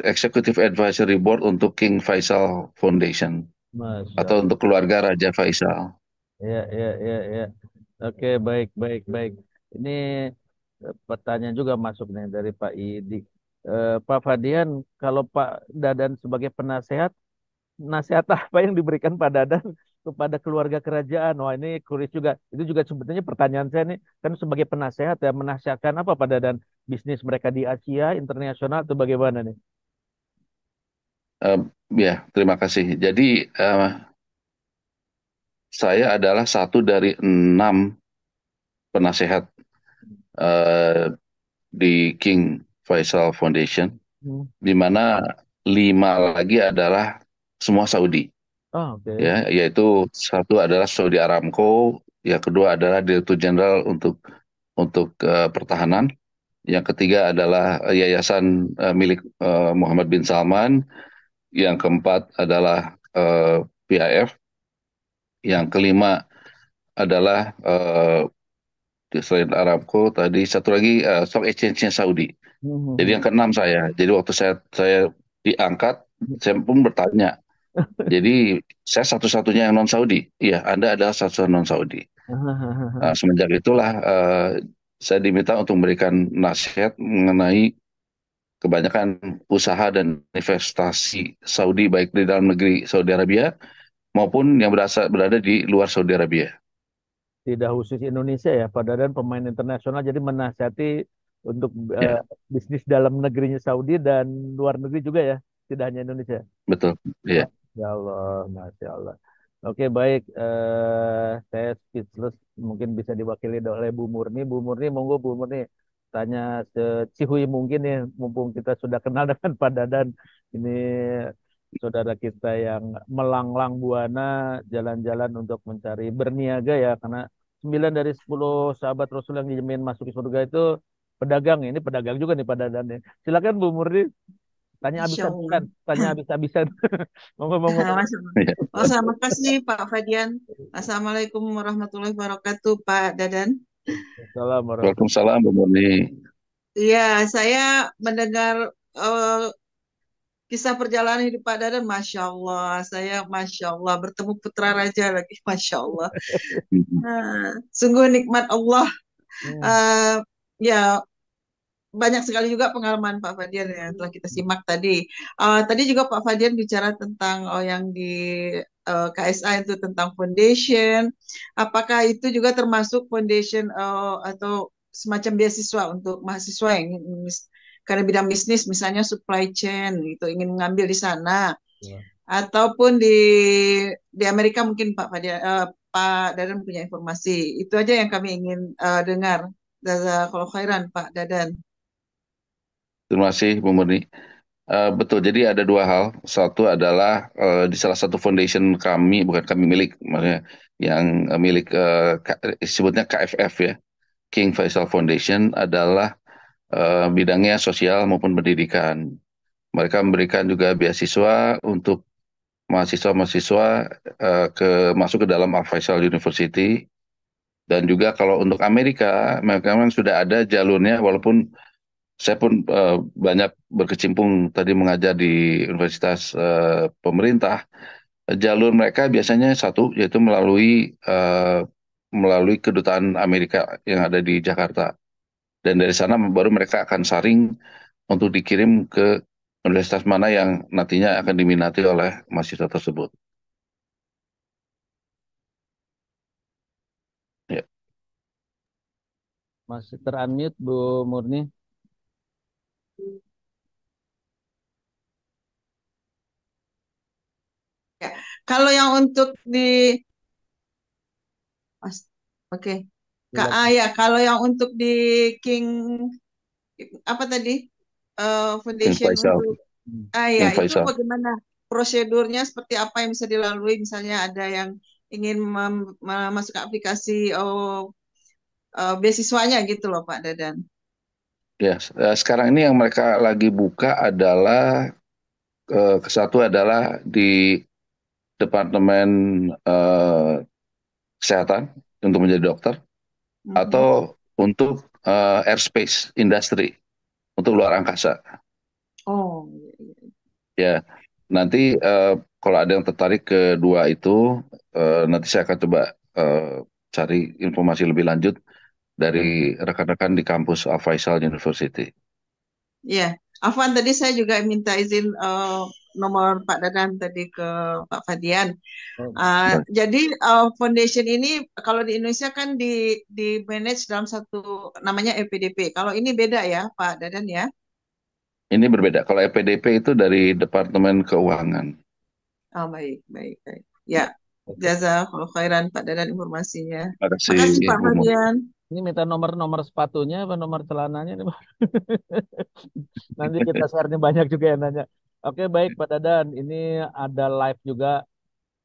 Executive Advisory Board untuk King Faisal Foundation Masya atau untuk keluarga Raja Faisal. ya, ya, ya, ya. Oke, baik, baik, baik. Ini pertanyaan juga masuk nih dari Pak Idi. Pak Fadian, kalau Pak Dadan sebagai penasehat, nasihat apa yang diberikan Pak Dadan kepada keluarga kerajaan? Wah, ini kuris juga. Itu juga sebetulnya pertanyaan saya nih, kan sebagai penasehat ya, menasihatkan apa Pak Dadan? Bisnis mereka di Asia, internasional, atau bagaimana nih? Eh, ya, terima kasih. Jadi saya adalah satu dari 6 penasehat eh, di King Faisal Foundation, Hmm. di mana 5 lagi adalah semua Saudi, Oh, oke. ya, yaitu satu adalah Saudi Aramco, yang kedua adalah Direktur Jenderal untuk pertahanan, yang ketiga adalah yayasan milik Muhammad bin Salman, yang keempat adalah PIF, yang kelima adalah selain Aramco tadi satu lagi Stock Exchange-nya Saudi. Hmm, hmm, Jadi hmm. yang keenam saya. Jadi waktu saya diangkat, saya pun bertanya. Jadi saya satu-satunya yang non Saudi. Iya, Anda adalah satu-satunya non Saudi. Nah, semenjak itulah saya diminta untuk memberikan nasihat mengenai kebanyakan usaha dan investasi Saudi baik di dalam negeri Saudi Arabia maupun yang berada di luar Saudi Arabia. Tidak khusus Indonesia ya, Pak Dadan pemain internasional jadi menasihati untuk Ya, bisnis dalam negerinya Saudi dan luar negeri juga ya, tidak hanya Indonesia. betul. Ya. Masya Allah, Masya Allah. Oke, baik. Saya speechless. Mungkin bisa diwakili oleh Bu Murni. Bu Murni, monggo Bu Murni. Tanya secihui mungkin ya, mumpung kita sudah kenal dengan Pak Dadan. Ini saudara kita yang melanglang buana jalan-jalan untuk mencari berniaga ya. Karena 9 dari 10 sahabat Rasul yang dijamin masuk ke surga itu pedagang. Ini pedagang juga nih Pak Dadan ya. Silakan Bu Murni. Tanya Masya habis-habisan. Allah. Tanya habis-habisan. Monggo, monggo. Masya Allah. Ya. Oh, terima kasih Pak Fadian. Assalamualaikum warahmatullahi wabarakatuh, Pak Dadan. Assalamualaikum warahmatullahi Waalaikumsalam, Bu Murni. Iya, saya mendengar eh, kisah perjalanan hidup Pak Dadan. Masya Allah, saya Masya Allah bertemu putra raja lagi. Masya Allah. Sungguh nikmat Allah. wabarakatuh. Eh, ya, banyak sekali juga pengalaman Pak Fadian yang telah kita simak tadi. Tadi juga Pak Fadian bicara tentang yang di KSA itu tentang foundation. Apakah itu juga termasuk foundation atau semacam beasiswa untuk mahasiswa yang ingin karena bidang bisnis, misalnya supply chain gitu, ingin mengambil di sana, Ya. ataupun di Amerika mungkin Pak Dadan punya informasi. Itu aja yang kami ingin dengar. Kalau khairan Pak Dadan. Terima kasih, Bu Murni. Betul, jadi ada dua hal. Satu adalah di salah satu foundation kami, bukan kami milik, maksudnya yang milik sebutnya KFF ya, King Faisal Foundation adalah bidangnya sosial maupun pendidikan. Mereka memberikan juga beasiswa untuk mahasiswa-mahasiswa masuk ke dalam Al Faisal University. Dan juga kalau untuk Amerika, memang sudah ada jalurnya, walaupun saya pun banyak berkecimpung tadi mengajar di universitas pemerintah. Jalur mereka biasanya satu, yaitu melalui kedutaan Amerika yang ada di Jakarta. Dan dari sana baru mereka akan saring untuk dikirim ke universitas mana yang nantinya akan diminati oleh mahasiswa tersebut. Ya. Masih terunmute Bu Murni. Ya. Kalau yang untuk di oke. Ya, kalau yang untuk di King apa tadi? King Foundation Faisal. untuk ya, King itu Faisal. bagaimana prosedurnya, seperti apa yang bisa dilalui, misalnya ada yang ingin masuk aplikasi beasiswanya gitu loh Pak Dadan. Ya, sekarang ini yang mereka lagi buka adalah satu adalah di Departemen Kesehatan untuk menjadi dokter, atau untuk airspace industry untuk luar angkasa. Oh, Ya, nanti kalau ada yang tertarik kedua itu, nanti saya akan coba cari informasi lebih lanjut dari rekan-rekan di kampus Al Faisal University. ya. Afwan, tadi saya juga minta izin nomor Pak Dadan tadi ke Pak Fadian. Jadi foundation ini kalau di Indonesia kan di manage dalam satu namanya LPDP. Kalau ini beda ya Pak Dadan ya? Ini berbeda. Kalau EPDP itu dari Departemen Keuangan. Oh, baik, baik, baik. Ya, jazakallahu khairan Pak Dadan informasinya. Terima kasih, Makasih Pak Bu Mun. Fadian. Ini minta nomor sepatunya apa nomor celananya nih, Pak? Nanti kita share nih, banyak juga yang nanya. Oke, baik Pak Dadan. Ini ada live juga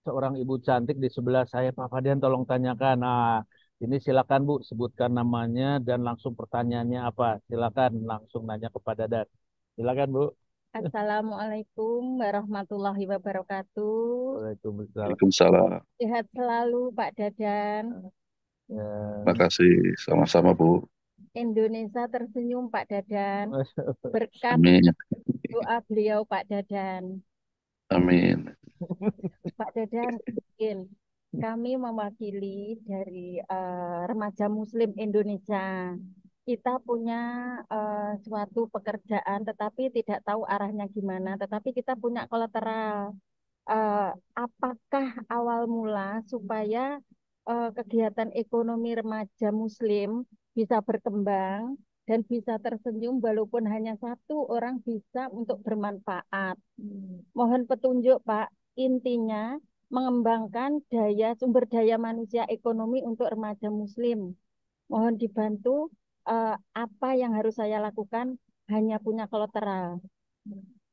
seorang ibu cantik di sebelah saya, Pak Fadian, tolong tanyakan. Nah, ini silakan Bu, sebutkan namanya dan langsung pertanyaannya apa. Silakan langsung nanya kepada Dadan. Silakan Bu. Assalamualaikum warahmatullahi wabarakatuh. Waalaikumsalam. Waalaikumsalam. Sehat selalu Pak Dadan. Terima kasih. Sama-sama, Bu. Indonesia tersenyum Pak Dadan. Berkat Amin. doa beliau Pak Dadan. Amin. Pak Dadan, kami mewakili dari remaja Muslim Indonesia. Kita punya suatu pekerjaan, tetapi tidak tahu arahnya gimana. Tetapi kita punya kolateral. Apakah awal mula supaya kegiatan ekonomi remaja Muslim bisa berkembang dan bisa tersenyum walaupun hanya satu orang bisa untuk bermanfaat. Mohon petunjuk Pak, intinya mengembangkan sumber daya manusia ekonomi untuk remaja Muslim. Mohon dibantu apa yang harus saya lakukan, hanya punya kolateral.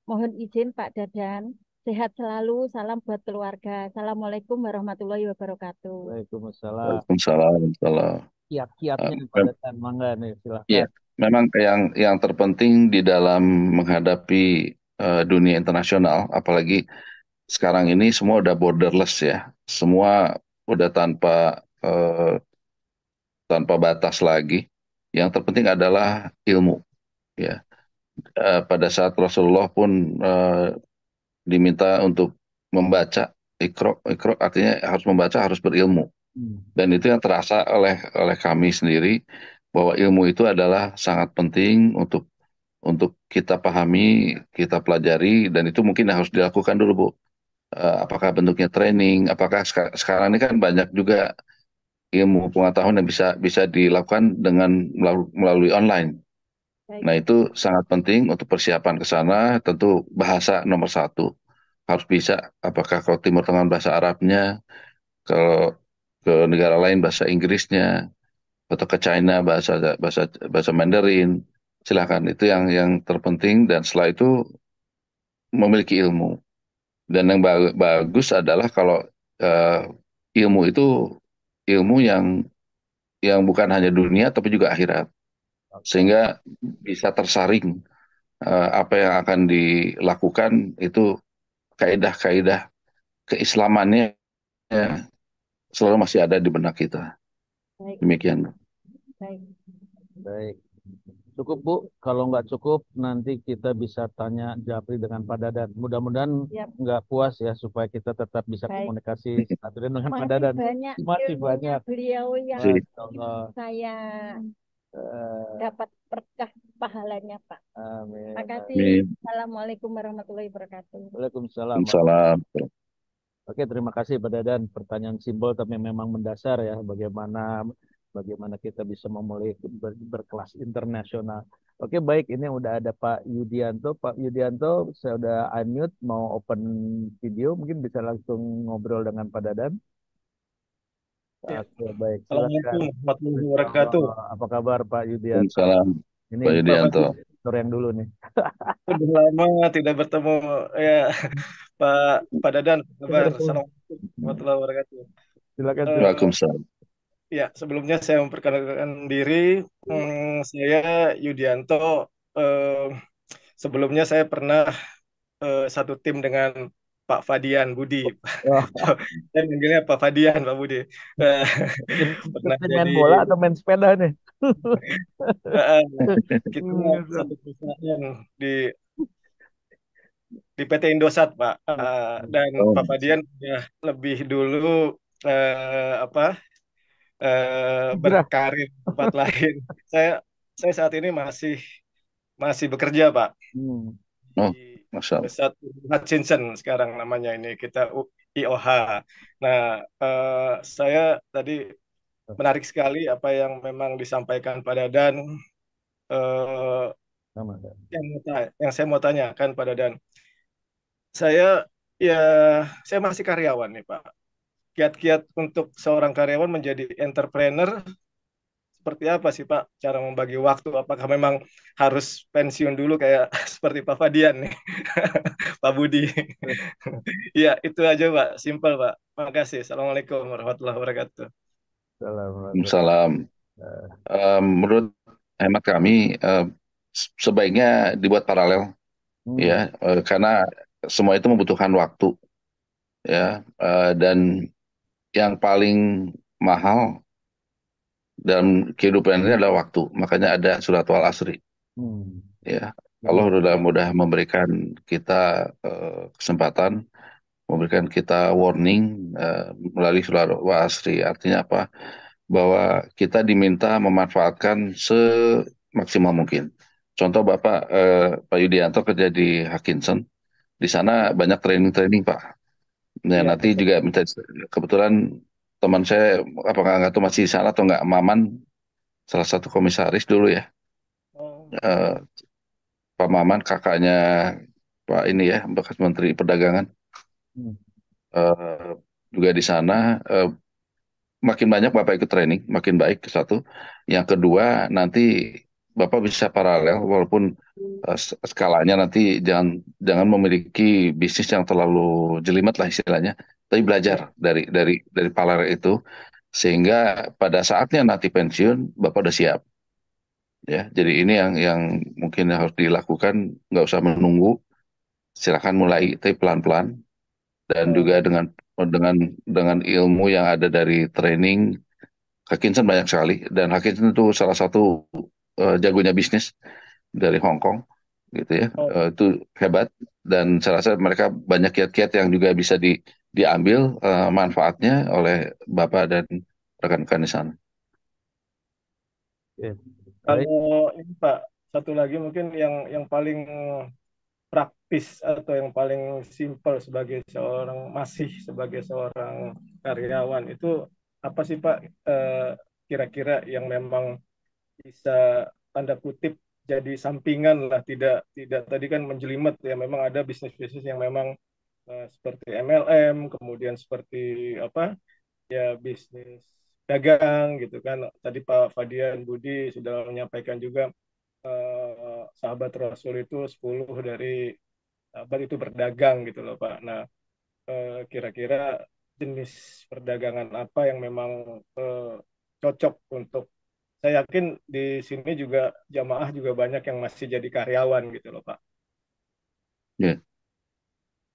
Mohon izin Pak Dadan. Sehat selalu, salam buat keluarga. Assalamualaikum warahmatullahi wabarakatuh. Waalaikumsalam. Waalaikumsalam. Kiat-kiatnya Pak Dadan, mangga nih, silakan. Iya, memang yang terpenting di dalam menghadapi dunia internasional, apalagi sekarang ini semua udah borderless ya, semua udah tanpa batas lagi. Yang terpenting adalah ilmu. Ya, pada saat Rasulullah pun diminta untuk membaca, ikro artinya harus membaca, harus berilmu. Dan itu yang terasa oleh kami sendiri, bahwa ilmu itu adalah sangat penting untuk kita pahami, kita pelajari, dan itu mungkin harus dilakukan dulu, Bu. Apakah bentuknya training, apakah sekarang ini kan banyak juga ilmu pengetahuan yang bisa bisa dilakukan dengan melalui online. Baik, Nah, itu sangat penting untuk persiapan ke sana. Tentu bahasa nomor satu harus bisa. Apakah kalau Timur Tengah bahasa Arabnya, kalau ke negara lain bahasa Inggrisnya, atau ke China bahasa bahasa bahasa Mandarin. Silakan, itu yang terpenting. Dan setelah itu memiliki ilmu. Dan yang bagus adalah kalau eh, ilmu itu ilmu yang bukan hanya dunia tapi juga akhirat, Oke. sehingga bisa tersaring apa yang akan dilakukan itu, kaidah-kaidah keislamannya selalu masih ada di benak kita. baik, Demikian. baik. Baik. Cukup Bu, kalau nggak cukup nanti kita bisa tanya Japri dengan Pak Dadan. Mudah-mudahan Siap. nggak puas ya supaya kita tetap bisa Baik. komunikasi satu dengan Pak Masih Dadan. banyak Masih ilmunya banyak. beliau yang Si- Masya Allah. saya Eh, dapat berkah pahalanya, Pak. amin. Makasih. Amin. Assalamualaikum warahmatullahi wabarakatuh. Waalaikumsalam. Salam. Oke, terima kasih Pak Dadan. Pertanyaan simbol tapi memang mendasar ya, bagaimana bagaimana kita bisa memulai berkelas internasional. Oke, baik. Ini udah ada Pak Yudianto. Pak Yudianto, saya udah unmute, mau open video, mungkin bisa langsung ngobrol dengan Pak Dadan. Ya. Oke, baik. Silakan. Assalamualaikum warahmatullahi Insya wabarakatuh. Allah. Apa kabar Pak Yudianto? Salam Ini Pak Pak Fadli, Yudianto. investor yang dulu nih. sudah lama tidak bertemu ya Pak Pak Dadan, apa kabar? Assalamualaikum warahmatullahi wabarakatuh. Silakan, Eh, silakan. Waalaikumsalam. ya, sebelumnya saya memperkenalkan diri. Saya Yudianto. Eh, Sebelumnya saya pernah satu tim dengan Pak Fadian Budi. Wah, Saya manggilnya Pak Fadian, Pak Budi. Eh, Pernah ikut main jadi bola atau main sepeda nih? eh, kita Hmm, satu perusahaan di PT Indosat, Pak. Dan Oh, Pak Fadian udah lebih dulu apa hijrah. berkarir di tempat lain. Saya saya saat ini masih masih bekerja, Pak, Hmm. oh, di Masya Allah. Indosat Hutchinson sekarang namanya ini kita IOH. Nah, saya tadi menarik sekali apa yang memang disampaikan Pak Dadan. Eh, Sama. yang saya mau tanyakan Pak Dadan, saya ya saya masih karyawan nih Pak. Kiat-kiat untuk seorang karyawan menjadi entrepreneur seperti apa sih Pak? Cara membagi waktu, apakah memang harus pensiun dulu kayak seperti Pak Fadian nih, Pak Budi? Iya, itu aja Pak, simpel Pak. Makasih. Assalamualaikum warahmatullahi wabarakatuh. Salam. Salam. Menurut hemat kami, sebaiknya dibuat paralel, ya, Hmm. karena semua itu membutuhkan waktu, ya, dan yang paling mahal dalam kehidupan ini adalah waktu. Makanya ada surat wal asri, Hmm. ya. Allah Benar. sudah mudah memberikan kita kesempatan, memberikan kita warning melalui surat wal asri. Artinya apa? Bahwa kita diminta memanfaatkan semaksimal mungkin. Contoh Bapak Pak Yudianto kerja di Hutchinson, di sana banyak training-training Pak. Nah, Iya, nanti juga minta, kebetulan teman saya apa nggak tahu masih di sana atau nggak, Maman, salah satu komisaris dulu ya. oh, Eh, Pak Maman kakaknya Pak ini ya, bekas Menteri Perdagangan, Hmm. eh, juga di sana. Makin banyak Bapak ikut training, makin baik, ke satu. Yang kedua, nanti Bapak bisa paralel, walaupun skalanya nanti jangan jangan memiliki bisnis yang terlalu jelimet lah istilahnya, tapi belajar iya. dari paralel itu, sehingga pada saatnya nanti pensiun Bapak udah siap, ya. Jadi ini yang mungkin harus dilakukan, nggak usah menunggu, silakan mulai, tapi pelan-pelan, dan juga Oh, dengan dengan ilmu yang ada dari training. Hutchinson banyak sekali, dan Hutchinson itu salah satu jagonya bisnis dari Hong Kong, gitu ya. oh, Itu hebat, dan saya rasa mereka banyak kiat-kiat yang juga bisa diambil manfaatnya oleh Bapak dan rekan-rekan di sana. Oke. Baik. kalau ini Pak, satu lagi mungkin yang paling praktis atau yang paling simpel sebagai seorang karyawan itu apa sih Pak kira-kira yang memang bisa tanda kutip jadi sampingan lah, tidak tidak tadi kan menjelimet ya, memang ada bisnis-bisnis yang memang seperti MLM, kemudian seperti apa ya bisnis dagang gitu kan. Tadi Pak Fadian Budi sudah menyampaikan juga sahabat Rasul itu 10 dari sahabat itu berdagang gitu loh Pak. Nah, kira-kira jenis perdagangan apa yang memang cocok untuk, saya yakin di sini juga jamaah juga banyak yang masih jadi karyawan gitu loh Pak. Ya,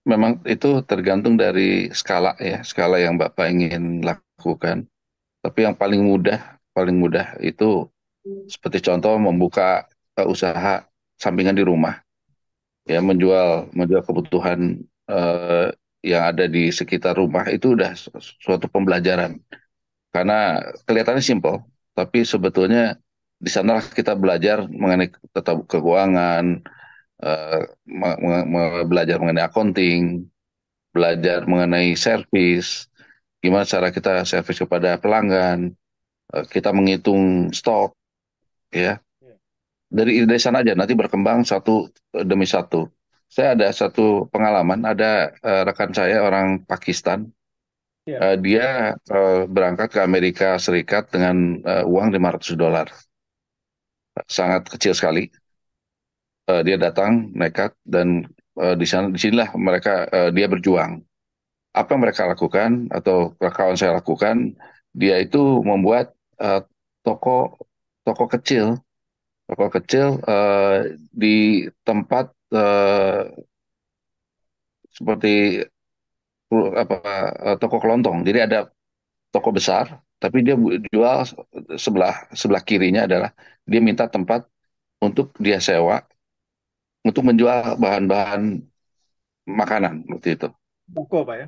memang itu tergantung dari skala ya, skala yang Bapak ingin lakukan. Tapi yang paling mudah itu seperti contoh membuka usaha sampingan di rumah, ya menjual kebutuhan eh, yang ada di sekitar rumah itu udah suatu pembelajaran. Karena kelihatannya simpel, tapi sebetulnya di sanalah kita belajar mengenai tata keuangan, eh, belajar mengenai accounting, belajar mengenai servis, gimana cara kita servis kepada pelanggan, kita menghitung stok, ya. Iya, Dari sana aja nanti berkembang satu demi satu. Saya ada satu pengalaman, ada rekan saya orang Pakistan. iya, Dia berangkat ke Amerika Serikat dengan uang $500, sangat kecil sekali. Dia datang nekat dan disinilah dia berjuang. Apa yang mereka lakukan atau kawan saya lakukan, dia itu membuat eh, toko toko kecil, di tempat seperti apa toko kelontong. Jadi ada toko besar, tapi dia jual sebelah sebelah kirinya adalah dia minta tempat untuk dia sewa untuk menjual bahan-bahan makanan seperti itu. toko Pak ya.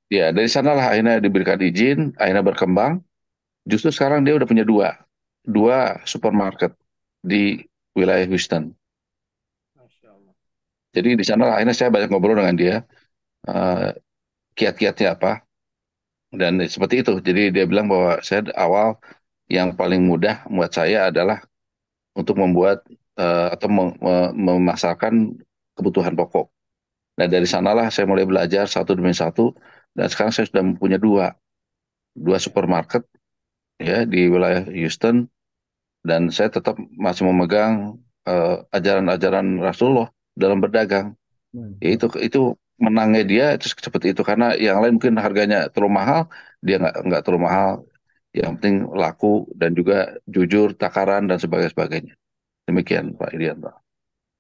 Ya, dari sanalah akhirnya diberikan izin, akhirnya berkembang. Justru sekarang dia udah punya dua supermarket di wilayah Houston. Masya Allah. Jadi di sanalah akhirnya saya banyak ngobrol dengan dia, eh, kiat-kiatnya apa, dan seperti itu. Jadi dia bilang bahwa saya awal yang paling mudah buat saya adalah untuk membuat atau memasarkan kebutuhan pokok. Nah dari sanalah saya mulai belajar satu demi satu, dan sekarang saya sudah punya dua supermarket ya di wilayah Houston, dan saya tetap masih memegang ajaran-ajaran Rasulullah dalam berdagang. Ya itu menangnya dia itu seperti itu, karena yang lain mungkin harganya terlalu mahal, dia nggak terlalu mahal. Yang penting laku dan juga jujur, takaran dan sebagainya. Demikian Pak Irianto.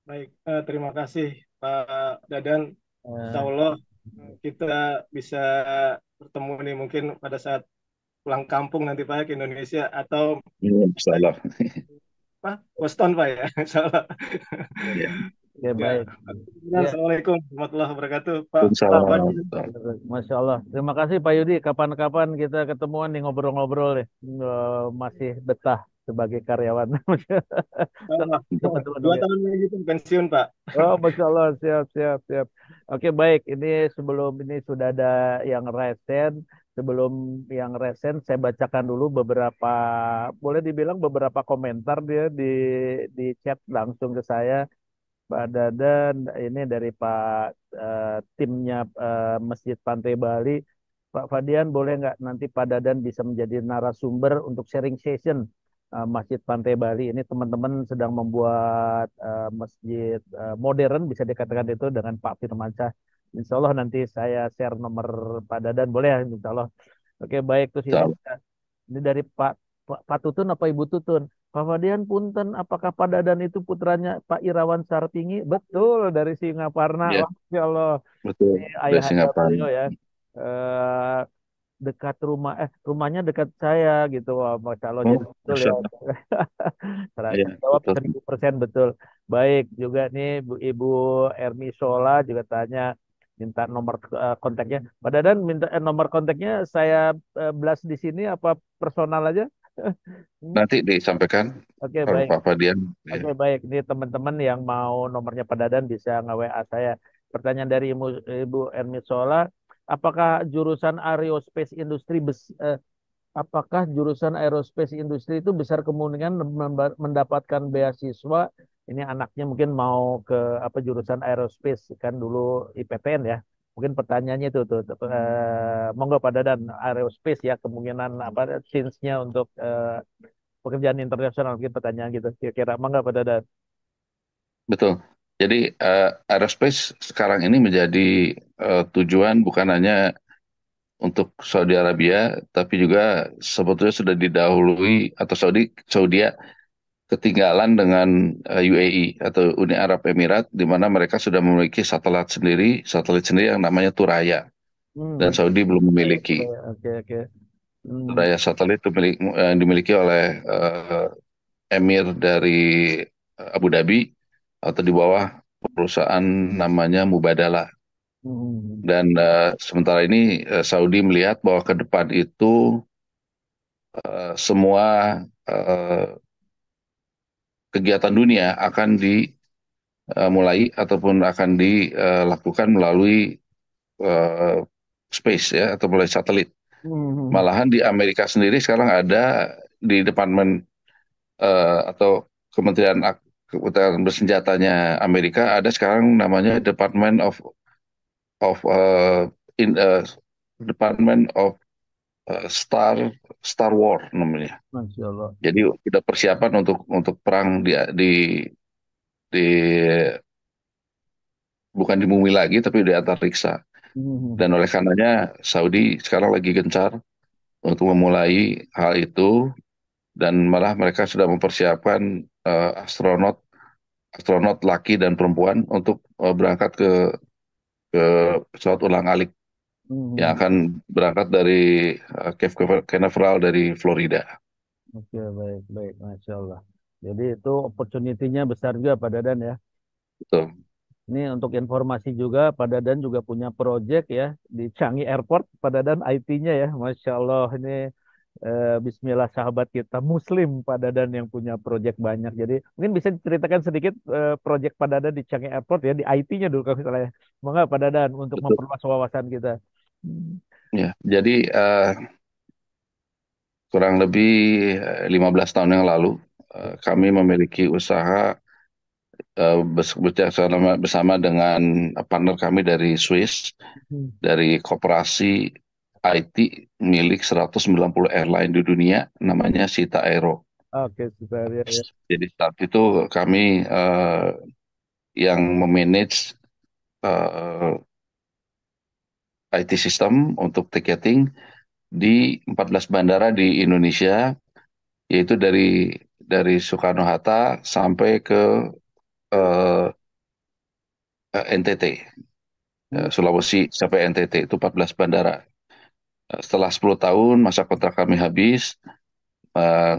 Baik, terima kasih Pak Dadan. Insya Eh, Allah kita bisa bertemu nih mungkin pada saat pulang kampung nanti Pak ke Indonesia, atau Salah. apa Boston Pak ya. Insya Allah. Ya. Oke, Ya. baik. Ya, Assalamualaikum warahmatullahi wabarakatuh Pak Fadil. Salam. Masya Allah. Terima kasih Pak Yudi. Kapan-kapan kita ketemuan nih ngobrol-ngobrol ya. Masih betah sebagai karyawan. Allah. Teman-teman dulu Dua ya. tahun lagi pun pensiun Pak. Oh, Masya Allah. Siap, siap, siap. Oke, baik. Ini sebelum ini sudah ada yang resen. Sebelum yang resen, saya bacakan dulu beberapa, boleh dibilang beberapa komentar dia di chat langsung ke saya. Pak Dadan, ini dari Pak timnya Masjid Pantai Bali. Pak Fadian, boleh nggak nanti Pak Dadan bisa menjadi narasumber untuk sharing session Masjid Pantai Bali. Ini teman-teman sedang membuat masjid modern, bisa dikatakan itu dengan Pak Firmansyah. Insya Allah nanti saya share nomor Pak Dadan, boleh ya? Insya Allah. Oke, baik. Terus Salam. ini dari Pak Tutun apa Ibu Tutun? Pak Fadian Punten, apakah Pak Dadan itu putranya Pak Irawan Sartingi? Betul, dari Singaparna. Ya, Wah, Masya Allah. betul. Ini Dari ayahanda Singapura. beliau ya. Eh, dekat rumah, rumahnya dekat saya gitu. Wah, Masya Allah. Oh, Jadi betul Masya ya. Allah. Saya Ya, jawab betul. 1000% betul. Baik, juga nih Ibu Ermi Sola juga tanya minta nomor kontaknya. Pak Dadan minta nomor kontaknya saya blast di sini apa personal aja? Hmm, Nanti disampaikan Oke, oleh baik. Pak Fadian. Ya. Oke, baik. Ini teman-teman yang mau nomornya Pak Dadan bisa nge-WA saya. Pertanyaan dari Ibu Ermi Sola, apakah jurusan aerospace industri apakah jurusan aerospace industri itu besar kemungkinan mendapatkan beasiswa? Ini anaknya mungkin mau ke apa jurusan aerospace kan dulu IPTN ya. Mungkin pertanyaannya itu tuh, monggo Pak Dadan aerospace ya kemungkinan apa chance-nya untuk pekerjaan internasional mungkin pertanyaan gitu kira-kira monggo Pak Dadan. Betul. Jadi aerospace sekarang ini menjadi tujuan bukan hanya untuk Saudi Arabia, tapi juga sebetulnya sudah didahului atau Saudi ketinggalan dengan UAE atau Uni Arab Emirat, di mana mereka sudah memiliki satelit sendiri yang namanya Thuraya, dan Hmm, Saudi belum baik, memiliki. baik. Oke, oke. Hmm, Thuraya satelit itu dimiliki oleh Emir dari Abu Dhabi atau di bawah perusahaan namanya Mubadala. hmm, Dan sementara ini Saudi melihat bahwa ke depan itu semua eh, kegiatan dunia akan dimulai ataupun akan dilakukan melalui eh, space ya atau melalui satelit. hmm, Malahan di Amerika sendiri sekarang ada di departemen atau Kementerian Bersenjatanya Amerika ada sekarang namanya of Department of Star War namanya. Masya Allah. Jadi kita persiapan untuk perang di bukan di bumi lagi tapi di antariksa. Hmm, Dan oleh karenanya Saudi sekarang lagi gencar untuk memulai hal itu dan malah mereka sudah mempersiapkan astronot astronot laki dan perempuan untuk berangkat ke pesawat ulang-alik yang hmm. akan berangkat dari Cape Canaveral dari Florida. Oke, baik, baik, Masya Allah. Jadi itu opportunity-nya besar juga Pak Dadan ya. Betul. Ini untuk informasi juga, Pak Dadan juga punya project ya di Changi Airport, Pak Dadan IT-nya ya. Masya Allah, ini Bismillah sahabat kita Muslim Pak Dadan yang punya project banyak. Jadi mungkin bisa diceritakan sedikit project Pak Dadan di Changi Airport ya, di IT-nya dulu kalau misalnya. Monggo Pak Dadan untuk Betul. memperluas wawasan kita. Hmm. Ya, jadi kurang lebih 15 tahun yang lalu kami memiliki usaha bersama dengan partner kami dari Swiss, Hmm. dari koperasi IT milik 190 airline di dunia, namanya Sita Aero. Oke, super ya. Ya. Jadi saat itu kami yang memanage eh, IT system untuk ticketing di 14 bandara di Indonesia, yaitu dari Soekarno-Hatta sampai ke eh, NTT, Hmm. Sulawesi sampai NTT, itu 14 bandara. Setelah 10 tahun masa kontrak kami habis, eh,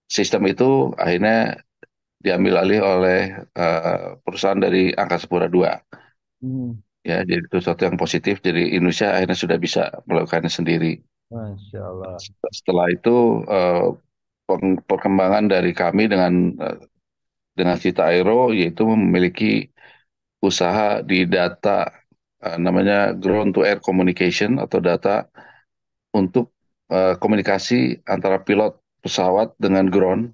sistem itu akhirnya diambil alih oleh perusahaan dari Angkasa Pura II. Hmm. Ya, jadi itu sesuatu yang positif. Jadi Indonesia akhirnya sudah bisa melakukannya sendiri. Masya Allah. Setelah itu eh, perkembangan dari kami dengan Cita Aero yaitu memiliki usaha di data namanya ground to air communication atau data untuk komunikasi antara pilot pesawat dengan ground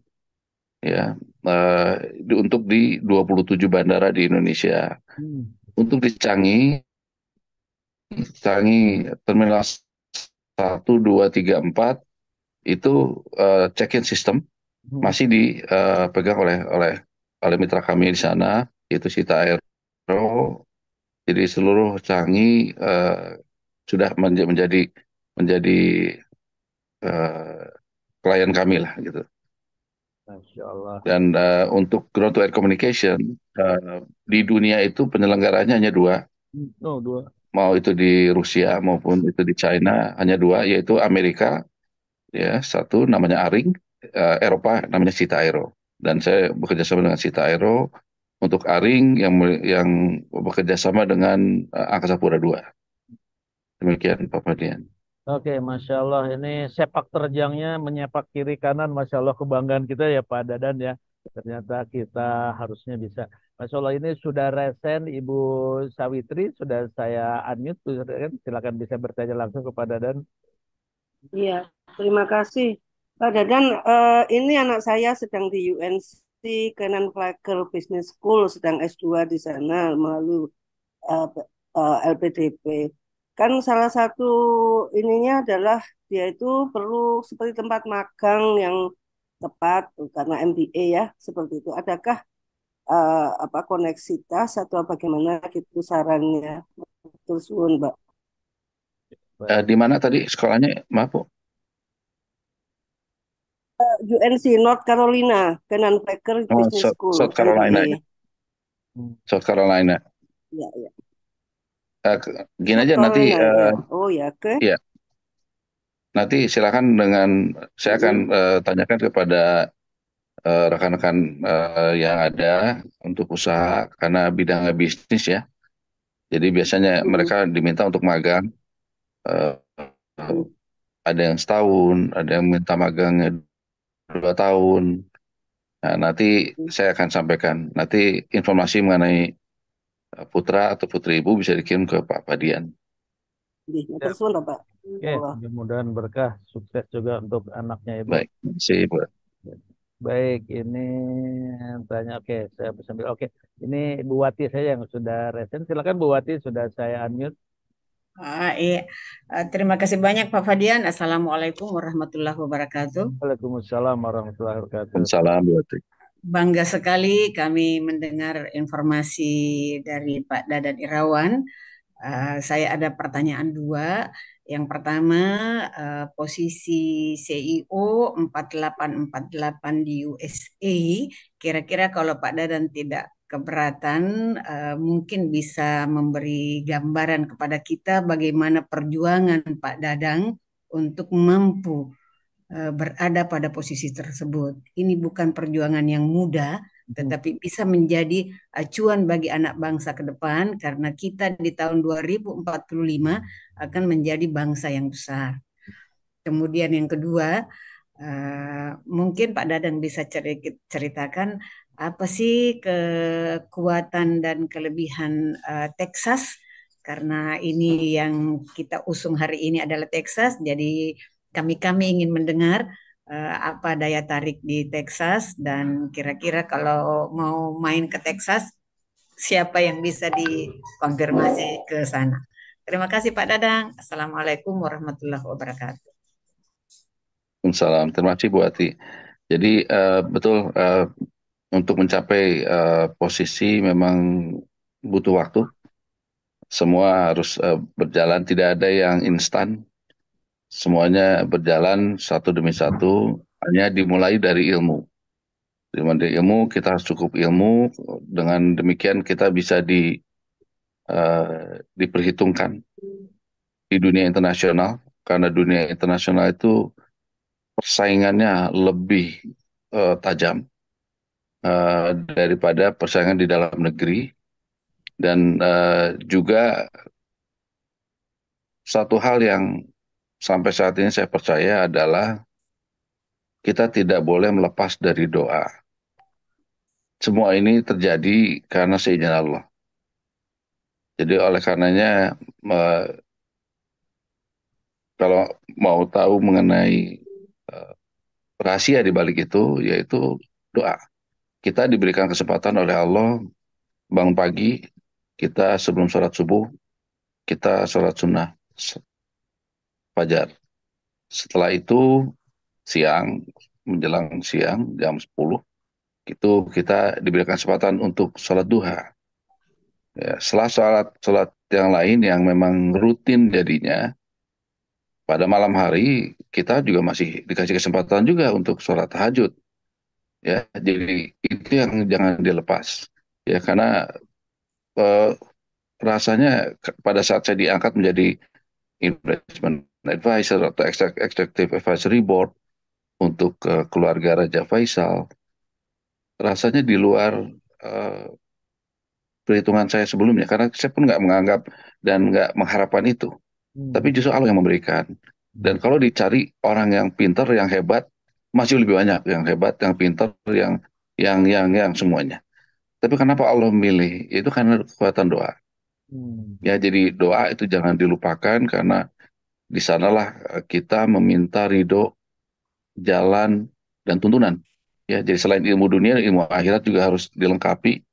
ya eh, untuk di 27 bandara di Indonesia. Hmm. Untuk di Canggih Terminal 1, 2, 3, 4 itu check-in system Hmm. masih dipegang oleh mitra kami di sana, yaitu Sita Aero. Jadi seluruh Canggih sudah menjadi eh, klien kami lah gitu. Masya Allah. Dan untuk ground to air communication di dunia itu penyelenggaranya hanya dua, Hmm. Oh, dua. mau itu di Rusia maupun itu di China hanya dua, yaitu Amerika ya satu namanya ARING, Eropa namanya Sita Aero. Dan saya bekerja sama dengan Sita Aero untuk ARING yang bekerja sama dengan Angkasa Pura II. Demikian Pak Fadian. Oke, Masya Allah. Ini sepak terjangnya menyepak kiri kanan. Masya Allah kebanggaan kita ya Pak Dadan ya. Ternyata kita harusnya bisa. Masya Allah, ini sudah resen Ibu Sawitri, sudah saya unmute, silakan bisa bertanya langsung kepada Dan. Iya, terima kasih. Pak Dadan, ini anak saya sedang di UNC Kenan Clacker Business School, sedang S2 di sana melalui eh, LPDP. Kan salah satu ininya adalah dia itu perlu seperti tempat magang yang tepat karena MBA ya, seperti itu. Adakah apa koneksitas atau bagaimana gitu sarannya? Terus, Mbak. Di mana tadi sekolahnya? Maaf, Bu. UNC North Carolina, Kenan Packer Oh, Business School, South Carolina MBA. ya. South Carolina. Ya, ya. Gini South aja nanti, Carolina, ya. Oh ya, oke. ya nanti silakan dengan saya akan tanyakan kepada rekan-rekan yang ada untuk usaha karena bidangnya bisnis ya. Jadi biasanya mereka diminta untuk magang. eh, ada yang setahun, ada yang minta magangnya 2 tahun. Nah, nanti saya akan sampaikan. Nanti informasi mengenai putra atau putri ibu bisa dikirim ke Pak Padian. Terus Pak. Oke, mudah-mudahan berkah, sukses juga untuk anaknya Ibu. Baik, terima kasih Ibu. Baik, ini tanya, oke, saya sambil, oke, ini Bu Wati saya yang sudah resen, silakan Bu Wati, sudah saya unmute. Iya. Terima kasih banyak Pak Fadian. Assalamualaikum warahmatullahi wabarakatuh. Waalaikumsalam warahmatullahi wabarakatuh. Salam Bu Wati. Bangga sekali kami mendengar informasi dari Pak Dadan Irawan. Saya ada pertanyaan 2. Yang pertama, posisi CEO 4848 di USA, kira-kira kalau Pak Dadan tidak keberatan, mungkin bisa memberi gambaran kepada kita bagaimana perjuangan Pak Dadang untuk mampu berada pada posisi tersebut. Ini bukan perjuangan yang mudah, tetapi bisa menjadi acuan bagi anak bangsa ke depan karena kita di tahun 2045 akan menjadi bangsa yang besar. Kemudian yang kedua, mungkin Pak Dadang bisa ceritakan apa sih kekuatan dan kelebihan Texas, karena ini yang kita usung hari ini adalah Texas, jadi kami ingin mendengar apa daya tarik di Texas dan kira-kira kalau mau main ke Texas siapa yang bisa dikonfirmasi ke sana. Terima kasih Pak Dadang. Assalamualaikum warahmatullahi wabarakatuh. Waalaikumsalam. Terima kasih Bu Wati. Jadi betul untuk mencapai posisi memang butuh waktu. Semua harus berjalan, tidak ada yang instan. Semuanya berjalan satu demi satu, hanya dimulai dari ilmu. Dari ilmu kita harus cukup ilmu, dengan demikian kita bisa diperhitungkan di dunia internasional, karena dunia internasional itu persaingannya lebih tajam daripada persaingan di dalam negeri, dan juga satu hal yang sampai saat ini saya percaya adalah kita tidak boleh melepas dari doa. Semua ini terjadi karena seizin Allah. Jadi oleh karenanya kalau mau tahu mengenai rahasia di balik itu, yaitu doa. Kita diberikan kesempatan oleh Allah bangun pagi, kita sebelum sholat subuh, kita sholat sunnah fajar. Setelah itu siang, menjelang siang jam 10, itu kita diberikan kesempatan untuk sholat duha. Ya, setelah sholat yang lain yang memang rutin jadinya, pada malam hari kita juga masih dikasih kesempatan juga untuk sholat tahajud. Ya, jadi itu yang jangan dilepas. Ya, karena rasanya pada saat saya diangkat menjadi investment advisor atau executive advisory board untuk keluarga Raja Faisal, rasanya di luar perhitungan saya sebelumnya, karena saya pun nggak menganggap dan nggak mengharapkan itu. Tapi justru Allah yang memberikan. Dan kalau dicari orang yang pintar, yang hebat, masih lebih banyak yang hebat, yang pintar, yang semuanya. Tapi kenapa Allah memilih? Itu karena kekuatan doa. Hmm. Ya, jadi doa itu jangan dilupakan karena di sanalah kita meminta ridho, jalan, dan tuntunan. Ya, jadi selain ilmu dunia, ilmu akhirat juga harus dilengkapi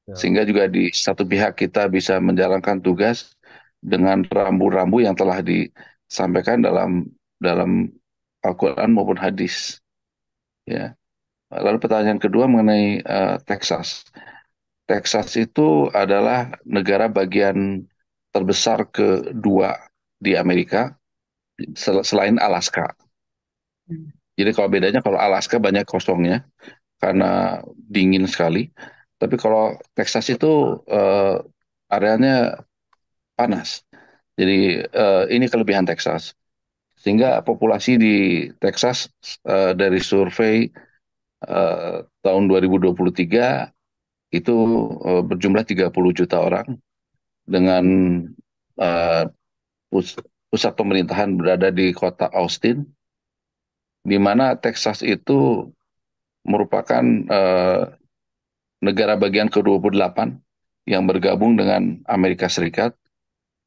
Ya. sehingga juga di satu pihak kita bisa menjalankan tugas dengan rambu-rambu yang telah disampaikan dalam dalam Al-Quran maupun hadis. Ya. Lalu pertanyaan kedua mengenai Texas. Texas itu adalah negara bagian terbesar kedua di Amerika selain Alaska. Jadi kalau bedanya kalau Alaska banyak kosongnya karena dingin sekali. Tapi kalau Texas itu areanya panas. Jadi ini kelebihan Texas. Sehingga populasi di Texas dari survei tahun 2023 itu berjumlah 30 juta orang dengan eh, pusat pemerintahan berada di kota Austin, di mana Texas itu merupakan negara bagian ke-28 yang bergabung dengan Amerika Serikat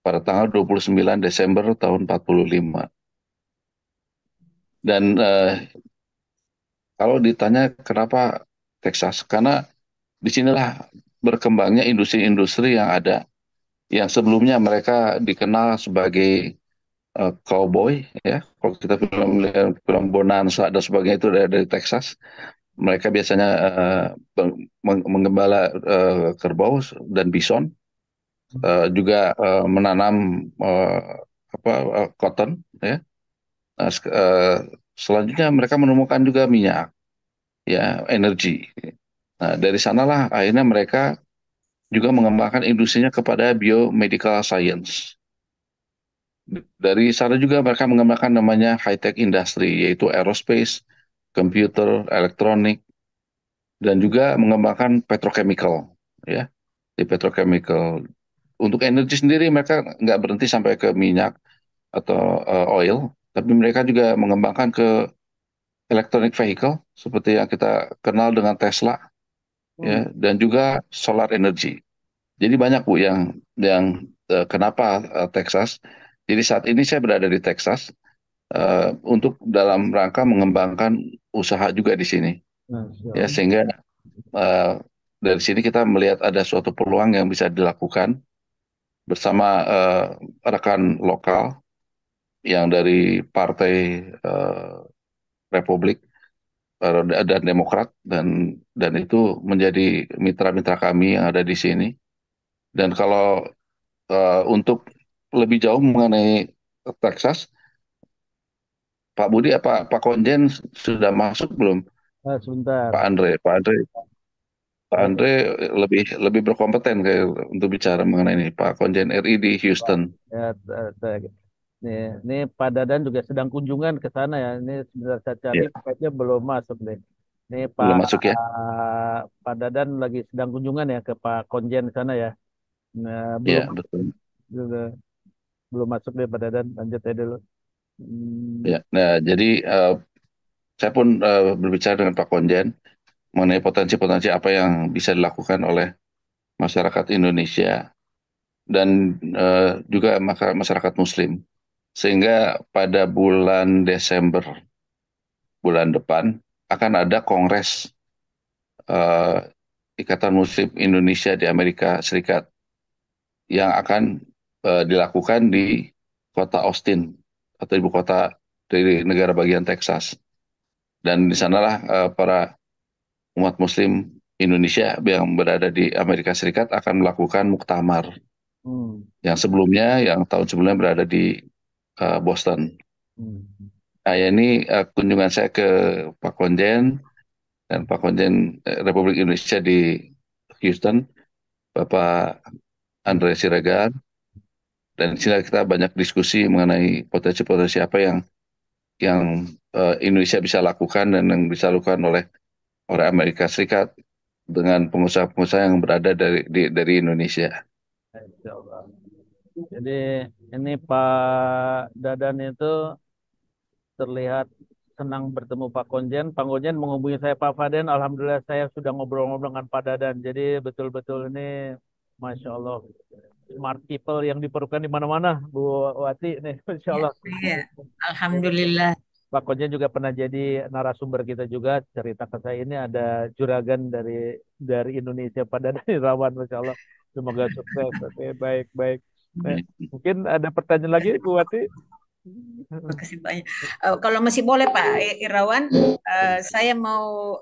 pada tanggal 29 Desember tahun 45. Dan kalau ditanya kenapa Texas, karena disinilah berkembangnya industri-industri yang ada, yang sebelumnya mereka dikenal sebagai cowboy, ya. Kalau kita film Bonanza dan sebagainya itu dari Texas. Mereka biasanya menggembala kerbau dan bison, juga menanam cotton, ya. Nah, selanjutnya mereka menemukan juga minyak, ya, energi. Nah, dari sanalah akhirnya mereka juga mengembangkan industrinya kepada biomedical science. Dari sana juga mereka mengembangkan namanya high tech industry, yaitu aerospace, computer, elektronik, dan juga mengembangkan petrochemical, ya, di petrochemical. Untuk energi sendiri mereka nggak berhenti sampai ke minyak atau oil, tapi mereka juga mengembangkan ke electronic vehicle seperti yang kita kenal dengan Tesla, ya, dan juga solar energy. Jadi banyak Bu yang kenapa Texas. Jadi saat ini saya berada di Texas untuk dalam rangka mengembangkan usaha juga di sini. Ya, sehingga eh, dari sini kita melihat ada suatu peluang yang bisa dilakukan bersama rekan lokal yang dari Partai eh, Republik dan Demokrat, dan itu menjadi mitra-mitra kami yang ada di sini. Dan kalau untuk lebih jauh mengenai Texas, Pak Budi apa Pak Konjen sudah masuk belum? Sebentar. Pak Andre, Pak Ya, Andre lebih lebih berkompeten untuk bicara mengenai ini. Pak Konjen RI di Houston. ya, ini Pak Dadan juga sedang kunjungan ke sana ya. Ini sebentar saya cari, Ya, packnya belum masuk deh. Ini belum masuk ya? Pak Dadan lagi sedang kunjungan ya ke Pak Konjen sana ya. Nah, belum Ya, betul. belum belum masuk deh Pak Dadan. Lanjut aja dulu. Hmm, Ya, nah jadi saya pun berbicara dengan Pak Konjen mengenai potensi-potensi apa yang bisa dilakukan oleh masyarakat Indonesia dan juga masyarakat Muslim. Sehingga pada bulan Desember bulan depan akan ada Kongres eh, Ikatan Muslim Indonesia di Amerika Serikat yang akan dilakukan di kota Austin atau ibu kota dari negara bagian Texas. Dan di sanalah para umat Muslim Indonesia yang berada di Amerika Serikat akan melakukan muktamar hmm, yang tahun sebelumnya berada di Boston. hmm. Nah, ya ini kunjungan saya ke Pak Konjen dan Pak Konjen Republik Indonesia di Houston, Bapak Andre Siregar, dan di sini kita banyak diskusi mengenai potensi-potensi apa yang Indonesia bisa lakukan dan yang bisa dilakukan oleh Amerika Serikat dengan pengusaha-pengusaha yang berada dari Indonesia. Insya Allah. Jadi ini Pak Dadan itu terlihat senang bertemu Pak Konjen. Pak Konjen menghubungi saya, Pak Faden. Alhamdulillah saya sudah ngobrol-ngobrol dengan Pak Dadan. Jadi betul-betul ini, Masya Allah, smart people yang diperlukan di mana-mana, Bu Wati. Nih, Masya Ya, Allah. ya. Alhamdulillah. Pak Konjen juga pernah jadi narasumber kita juga. Cerita ke saya ini ada juragan dari Indonesia, Pak Dadan Irawan, Masya Allah. Semoga sukses. Oke, baik, baik. Nah, mungkin ada pertanyaan lagi, Bu Wati? Terima kasih banyak. Kalau masih boleh Pak Irawan, saya mau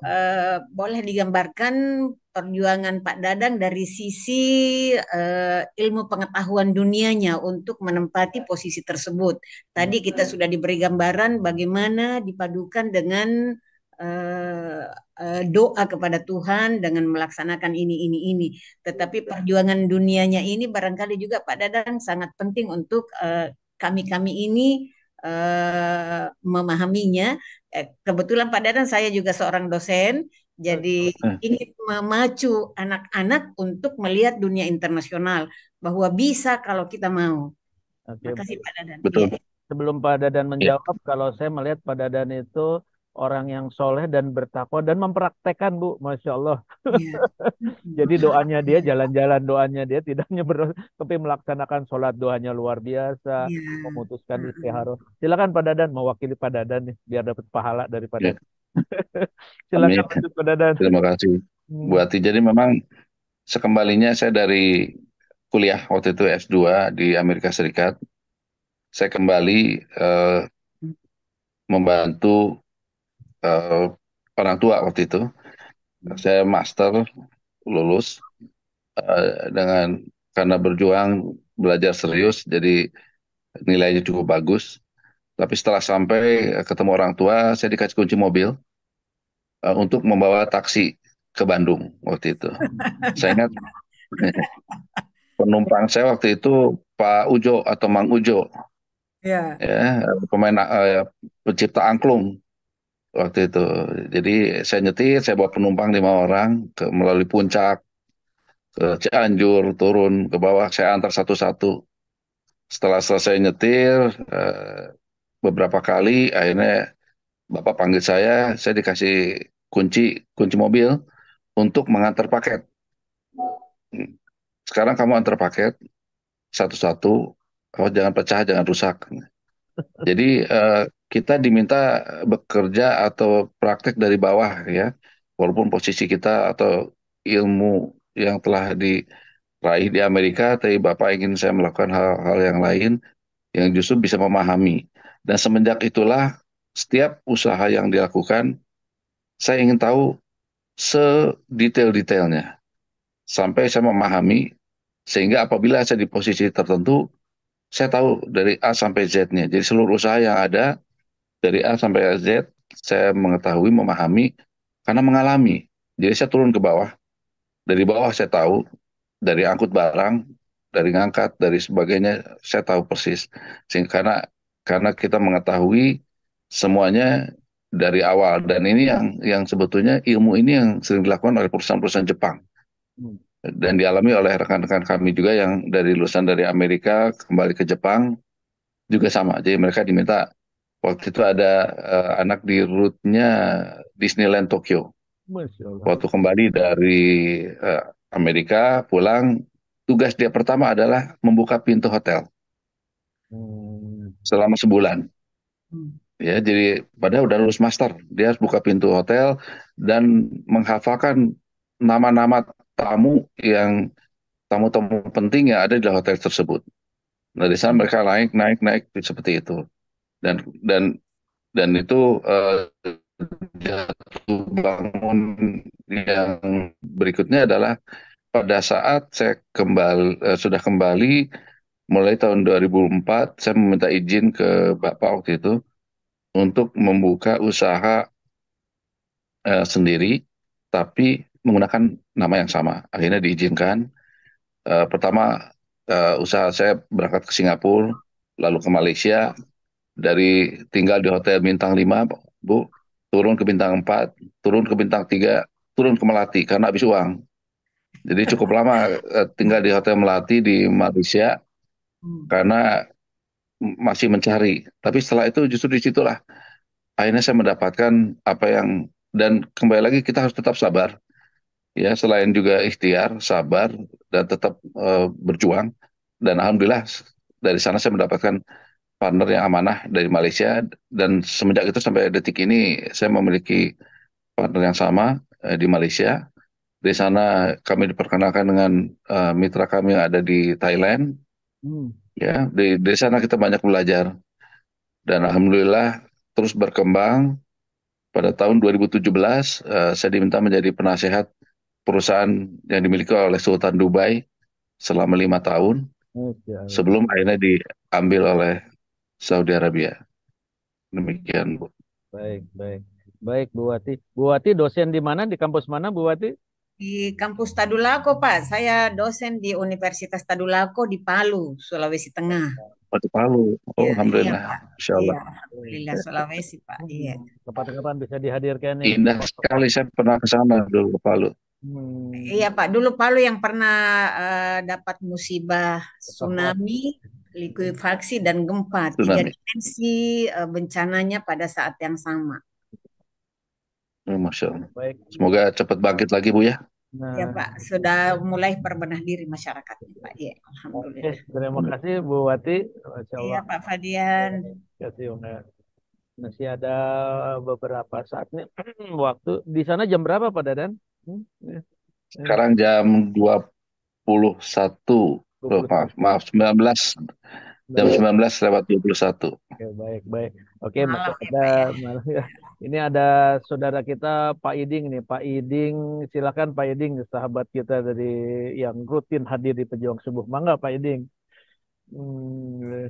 boleh digambarkan perjuangan Pak Dadang dari sisi ilmu pengetahuan dunianya untuk menempati posisi tersebut. Tadi kita sudah diberi gambaran bagaimana dipadukan dengan doa kepada Tuhan dengan melaksanakan ini. Tetapi perjuangan dunianya ini barangkali juga Pak Dadang sangat penting untuk kami-kami ini memahaminya. Kebetulan Pak Dadan saya juga seorang dosen, jadi ingin memacu anak-anak untuk melihat dunia internasional bahwa bisa kalau kita mau. Oke, Terima kasih Pak Dadan. Betul. Iya. sebelum Pak Dadan Ya. menjawab, kalau saya melihat Pak Dadan itu orang yang soleh dan bertakwa dan mempraktekkan, Bu, Masya Allah. Iya. Jadi doanya dia, jalan-jalan doanya dia tidak hanya tapi melaksanakan sholat, doanya luar biasa, Iya. memutuskan istikharah. Silakan Pak Dadan, mewakili Pak Dadan nih, biar dapat pahala dari Pak Ya. Dadan. Silakan Amin. lanjut Pak Dadan. Terima kasih, Bu Ati. Jadi memang sekembalinya saya dari kuliah waktu itu S2 di Amerika Serikat, saya kembali membantu orang tua waktu itu. Saya master lulus dengan karena berjuang belajar serius, jadi nilainya cukup bagus. Tapi setelah sampai ketemu orang tua, saya dikasih kunci mobil untuk membawa taksi ke Bandung waktu itu. Saya ingat penumpang saya waktu itu Pak Ujo atau Mang Ujo, Ya. ya pemain pencipta angklung waktu itu. Jadi saya nyetir, saya bawa penumpang 5 orang melalui puncak ke Cianjur, turun ke bawah, saya antar satu-satu. Setelah selesai nyetir beberapa kali, akhirnya Bapak panggil saya dikasih kunci mobil untuk mengantar paket. Sekarang kamu antar paket satu-satu, jangan pecah, jangan rusak. Jadi kita diminta bekerja atau praktek dari bawah ya, walaupun posisi kita atau ilmu yang telah diraih di Amerika, tapi Bapak ingin saya melakukan hal-hal yang lain yang justru bisa memahami. Dan semenjak itulah setiap usaha yang dilakukan, saya ingin tahu sedetail-detailnya sampai saya memahami, sehingga apabila saya di posisi tertentu, saya tahu dari A sampai Z-nya. Jadi seluruh usaha yang ada dari A sampai Z, saya mengetahui, memahami, karena mengalami. Jadi saya turun ke bawah. Dari bawah saya tahu, dari angkut barang, dari ngangkat, dari sebagainya, saya tahu persis. Sehingga karena kita mengetahui semuanya dari awal. Dan ini yang sebetulnya ilmu ini yang sering dilakukan oleh perusahaan-perusahaan Jepang. Dan dialami oleh rekan-rekan kami juga yang dari lulusan dari Amerika kembali ke Jepang juga sama. Jadi mereka diminta, waktu itu ada anak di root-nya Disneyland Tokyo. Masya Allah. Waktu kembali dari Amerika pulang, tugas dia pertama adalah membuka pintu hotel selama sebulan. Ya, jadi padahal udah lulus master, dia harus buka pintu hotel dan menghafalkan nama-nama tamu-tamu penting yang ada di hotel tersebut. Nah, di sana mereka naik seperti itu. Dan itu jatuh bangun yang berikutnya adalah pada saat saya sudah kembali mulai tahun 2004, saya meminta izin ke Bapak waktu itu untuk membuka usaha sendiri, tapi menggunakan nama yang sama. Akhirnya diizinkan. Pertama, usaha saya berangkat ke Singapura, lalu ke Malaysia, dari tinggal di hotel bintang 5, Bu, turun ke bintang 4, turun ke bintang 3, turun ke Melati karena habis uang. Jadi cukup lama tinggal di hotel Melati di Malaysia karena masih mencari. Tapi setelah itu justru disitulah akhirnya saya mendapatkan apa yang, dan kembali lagi kita harus tetap sabar ya, selain juga ikhtiar, sabar, dan tetap berjuang. Dan alhamdulillah dari sana saya mendapatkan partner yang amanah dari Malaysia, dan semenjak itu sampai detik ini saya memiliki partner yang sama di Malaysia. Di sana kami diperkenalkan dengan mitra kami yang ada di Thailand. Hmm. Ya, di sana kita banyak belajar, dan alhamdulillah terus berkembang. Pada tahun 2017 saya diminta menjadi penasehat perusahaan yang dimiliki oleh Sultan Dubai selama 5 tahun Masya Allah. sebelum akhirnya diambil oleh Saudi Arabia. Demikian, Bu. Baik, baik. Baik, Bu Wati. Bu Wati dosen di mana? Di kampus mana, Bu Wati? Di kampus Tadulako, Pak. Saya dosen di Universitas Tadulako di Palu, Sulawesi Tengah. Oh, di Palu. Oh, Iya, iya, alhamdulillah. Pak. Insya Iya, Allah. Alhamdulillah Sulawesi, Pak. Iya. Kapan-kapan bisa dihadirkan nih. Indah sekali, saya pernah ke sana dulu, ke Palu. Iya, Pak. Dulu Palu yang pernah dapat musibah tsunami, likuifaksi, dan gempa. 3 Tsunami. dimensi bencananya pada saat yang sama. Masya Allah. Baik. Semoga cepat bangkit lagi, Bu ya. Ya, Nah, Pak. Sudah mulai berbenah diri masyarakatnya, Pak. Iya, oke, Alhamdulillah. terima kasih Bu Wati. Masya Iya, Allah. Pak Fadian. Terima kasih, Unga. Masih ada beberapa saat nih waktu. Di sana jam berapa, Pak Dadan? Ya. Sekarang jam 21. Oh, 21. maaf, 19. Jam 19 lewat 21. Oke, baik, baik. Oke, masih Malam ya, ada Pak ya. malam ya. Ini ada saudara kita Pak Iding nih. Pak Iding, silakan Pak Iding, sahabat kita dari yang rutin hadir di Pejuang Subuh. Mangga Pak Iding. Hmm,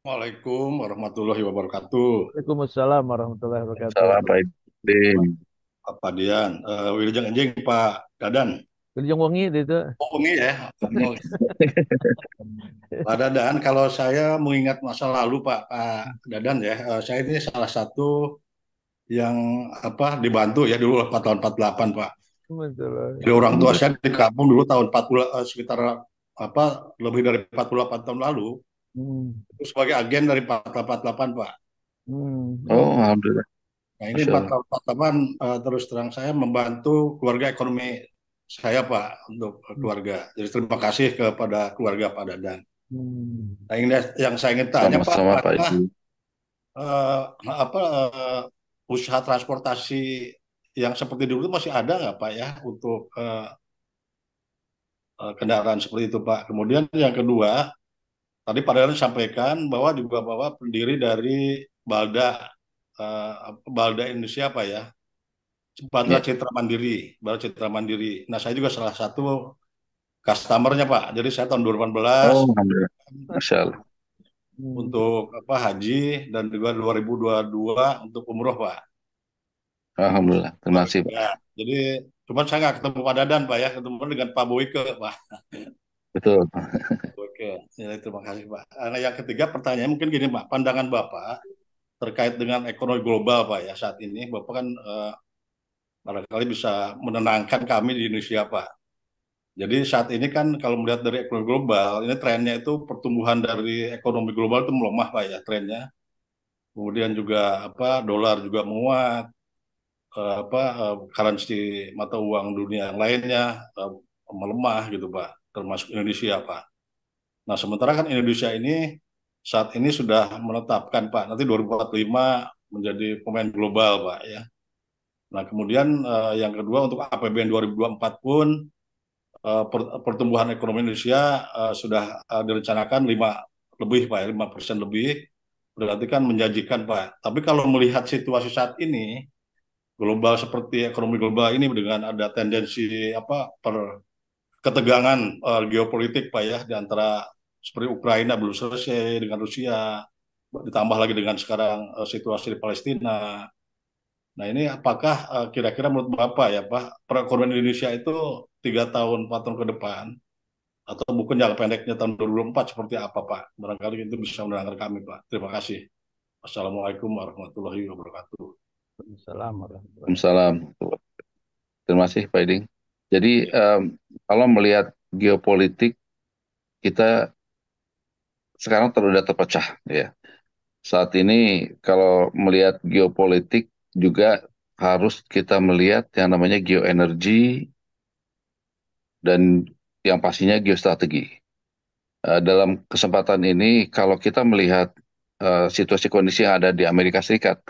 Waalaikumsalam warahmatullahi wabarakatuh. Waalaikumsalam warahmatullahi wabarakatuh. Salam, Pak Idin. Pak Dian, Wilujeng Enjing, Pak Dadan. Wilujeng Wengi itu. Oh, ini ya. Pak Dadan, kalau saya mengingat masa lalu Pak Dadan ya, saya ini salah satu yang dibantu ya dulu tahun 48 Pak. Betul. Jadi orang tua saya di kampung dulu tahun 40 sekitar lebih dari 48 tahun lalu. Itu sebagai agen dari 48 Pak. Oh, alhamdulillah. Nah ini 48 terus terang saya membantu keluarga ekonomi saya Pak untuk keluarga. Jadi terima kasih kepada keluarga Pak Dadan. Nah ini yang saya ingin tanya Sama-sama, Pak Pak, Idin. usaha transportasi yang seperti dulu masih ada nggak Pak ya untuk kendaraan seperti itu Pak. Kemudian yang kedua, tadi Pak Dadan sampaikan bahwa juga bahwa pendiri dari Balda Indonesia Pak ya, Balda Citra Mandiri, Balda Citra Mandiri. Nah saya juga salah satu customernya Pak. Jadi saya tahun 2018 Oh, alhamdulillah. Masya Allah. untuk haji dan juga 2022 untuk umroh Pak. Alhamdulillah. Terima kasih, Pak. Ya, jadi cuma saya nggak ketemu Pak Dadan Pak ya, ketemu dengan Pak Boyke Pak. Betul. Oke, ya, terima kasih Pak. Nah, yang ketiga pertanyaan mungkin gini Pak, pandangan Bapak terkait dengan ekonomi global Pak ya saat ini, Bapak kan barangkali bisa menenangkan kami di Indonesia Pak. Jadi saat ini kan kalau melihat dari ekonomi global, ini trennya itu pertumbuhan dari ekonomi global itu melemah Pak ya trennya. Kemudian juga dolar juga menguat, currency mata uang dunia yang lainnya melemah gitu Pak, termasuk Indonesia Pak. Nah sementara kan Indonesia ini saat ini sudah menetapkan Pak nanti 2045 menjadi pemain global Pak ya. Nah kemudian yang kedua untuk APBN 2024 pun pertumbuhan ekonomi Indonesia sudah direncanakan 5% lebih, berarti kan menjanjikan Pak. Tapi kalau melihat situasi saat ini global seperti ekonomi global ini dengan ada tendensi ketegangan geopolitik Pak ya di antara seperti Ukraina belum selesai dengan Rusia, ditambah lagi dengan sekarang situasi di Palestina. Nah ini apakah kira-kira menurut Bapak ya Pak, perekonomian Indonesia itu 3 tahun 4 tahun ke depan atau mungkin jangka pendeknya tahun 2024 seperti apa Pak? Barangkali itu bisa mendengar kami Pak. Terima kasih. Assalamualaikum warahmatullahi wabarakatuh. Waalaikumsalam. Terima kasih Pak Iding. Jadi kalau melihat geopolitik kita sekarang sudah terpecah ya. saat ini kalau melihat geopolitik juga harus kita melihat yang namanya geoenergi dan yang pastinya geostrategi. Dalam kesempatan ini, kalau kita melihat situasi kondisi yang ada di Amerika Serikat,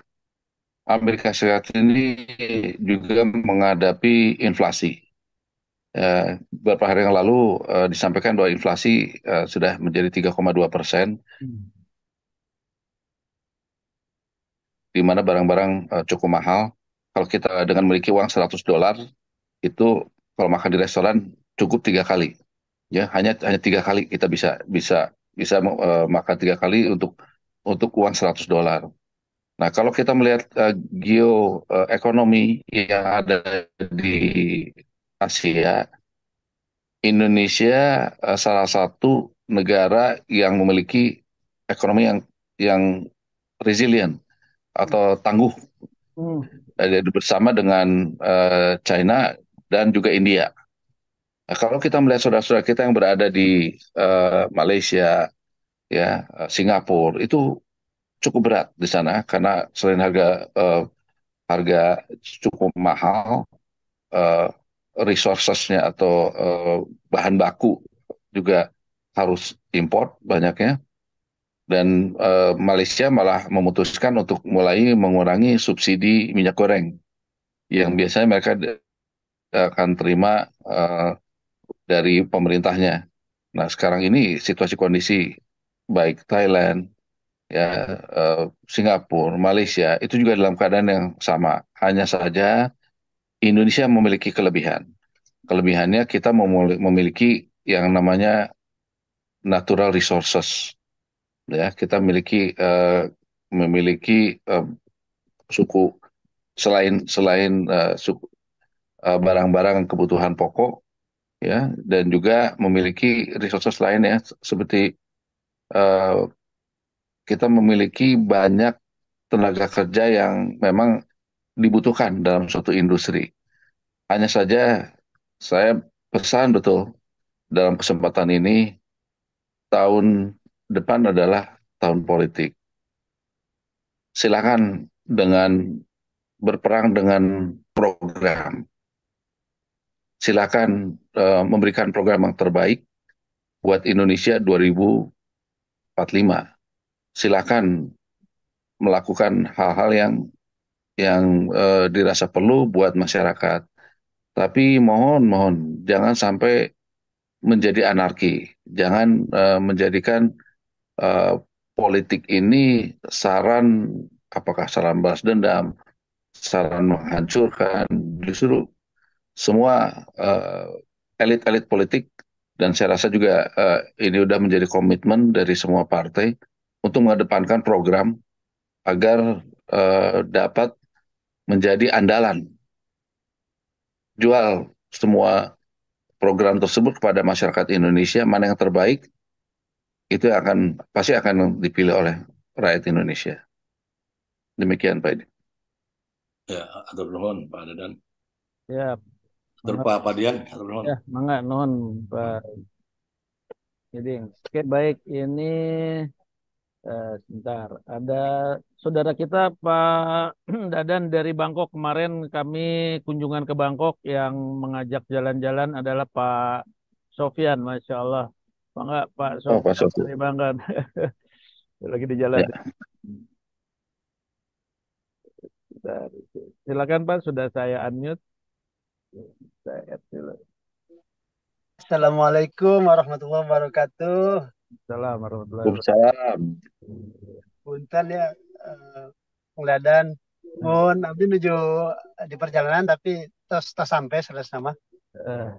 Amerika Serikat ini juga menghadapi inflasi. Beberapa hari yang lalu disampaikan bahwa inflasi sudah menjadi 3,2%, di mana barang-barang cukup mahal. Kalau kita dengan memiliki uang $100, itu kalau makan di restoran cukup 3 kali. Ya, hanya 3 kali kita bisa bisa bisa makan 3 kali untuk uang $100. Nah, kalau kita melihat geoekonomi yang ada di Asia, Indonesia salah satu negara yang memiliki ekonomi yang resilient atau tangguh bersama dengan China dan juga India. Nah, kalau kita melihat saudara-saudara kita yang berada di Malaysia, ya, Singapura, itu cukup berat di sana karena selain harga cukup mahal, eh, resourcesnya atau bahan baku juga harus import banyaknya, dan Malaysia malah memutuskan untuk mulai mengurangi subsidi minyak goreng yang biasanya mereka akan terima dari pemerintahnya. Nah, sekarang ini situasi kondisi baik Thailand, ya, Singapura, Malaysia itu juga dalam keadaan yang sama. Hanya saja Indonesia memiliki kelebihan. Kelebihannya kita memiliki yang namanya natural resources. Ya, kita memiliki suku selain selain barang-barang kebutuhan pokok, ya, dan juga memiliki resources lain, ya, seperti eh, kita memiliki banyak tenaga kerja yang memang dibutuhkan dalam suatu industri. Hanya saja saya pesan betul dalam kesempatan ini, tahun depan adalah tahun politik. Silakan dengan berperang dengan program. Silakan memberikan program yang terbaik buat Indonesia 2045. Silakan melakukan hal-hal yang dirasa perlu buat masyarakat. Tapi mohon jangan sampai menjadi anarki. Jangan menjadikan eh, politik ini apakah saran balas dendam, saran menghancurkan. Justru semua elit-elit politik, dan saya rasa juga ini sudah menjadi komitmen dari semua partai untuk mengedepankan program agar dapat menjadi andalan. Jual semua program tersebut kepada masyarakat Indonesia, mana yang terbaik, itu pasti akan dipilih oleh rakyat Indonesia. Demikian, Pak Edi. Ya, atur nuhun Pak Dadan. Ya, Atur Pak Padian, atur nuhun. ya, mangga nuhun Pak. Jadi, oke, baik, ini sebentar. Ada saudara kita Pak Dadan dari Bangkok. Kemarin kami kunjungan ke Bangkok, yang mengajak jalan-jalan adalah Pak Sofyan, Masya Allah. Mangga Pak Oh, Pak Sofyan Sofi. dari Bangka. Lagi di jalan. Ya. Bentar. Silakan Pak, sudah saya unmute. Saya add dulu. Assalamualaikum warahmatullahi wabarakatuh. Assalamualaikum warahmatullahi wabarakatuh. Waalaikumsalam. Punten ya, Kang Dadan. Mun abdi menuju di perjalanan tapi terus sampai selesai nama. Eh,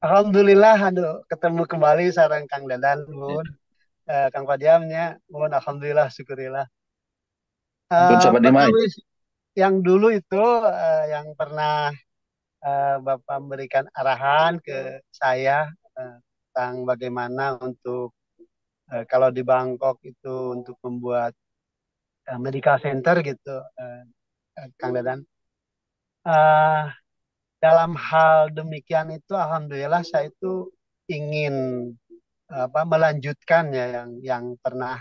Alhamdulillah aduh ketemu kembali sareng Kang Dadan mun. Kang Padiamnya mun alhamdulillah syukurillah. Pun sahabat Dimai. Pertama yang dulu itu yang pernah Bapak memberikan arahan ke saya tentang bagaimana untuk kalau di Bangkok itu untuk membuat medical center gitu, Kang Dadan. Uh, dalam hal demikian itu, alhamdulillah saya itu ingin melanjutkan ya yang pernah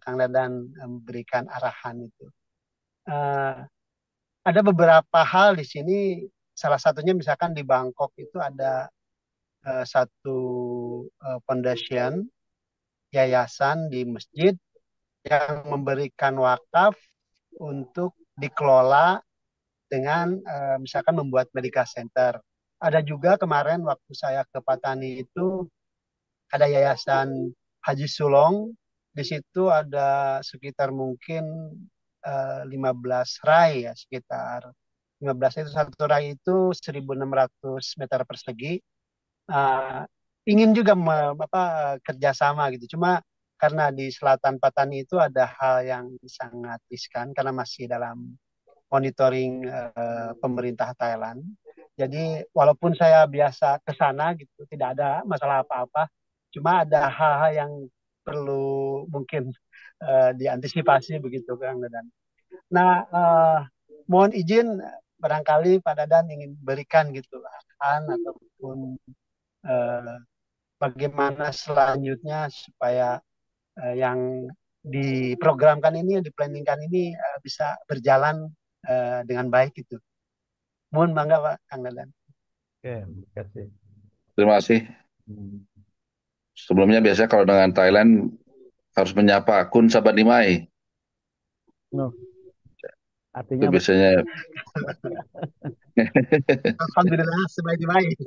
Kang Dadan memberikan arahan itu. Ada beberapa hal di sini, salah satunya misalkan di Bangkok itu ada satu foundation, yayasan di masjid yang memberikan wakaf untuk dikelola dengan misalkan membuat medical center. Ada juga kemarin waktu saya ke Patani itu ada yayasan Haji Sulong. Di situ ada sekitar mungkin 15 rai ya, sekitar 15 itu, satu rai itu 1.600 meter persegi. Ingin juga kerjasama gitu. Cuma karena di selatan Patani itu ada hal yang sangat riskan karena masih dalam monitoring pemerintah Thailand. Jadi walaupun saya biasa ke sana gitu, tidak ada masalah apa-apa. Cuma ada hal-hal yang perlu mungkin diantisipasi begitu, Kang Dadan. Nah, mohon izin barangkali Pak Dadan ingin berikan gitu arahan ataupun bagaimana selanjutnya supaya yang diprogramkan ini, yang diplanningkan ini bisa berjalan dengan baik itu. Mohon bangga Pak Kang Dadan. Oke, terima kasih. Terima kasih. Sebelumnya biasanya kalau dengan Thailand harus menyapa Kun Sabanimai. No. Itu Artinya biasanya Alhamdulillah sebaik baik.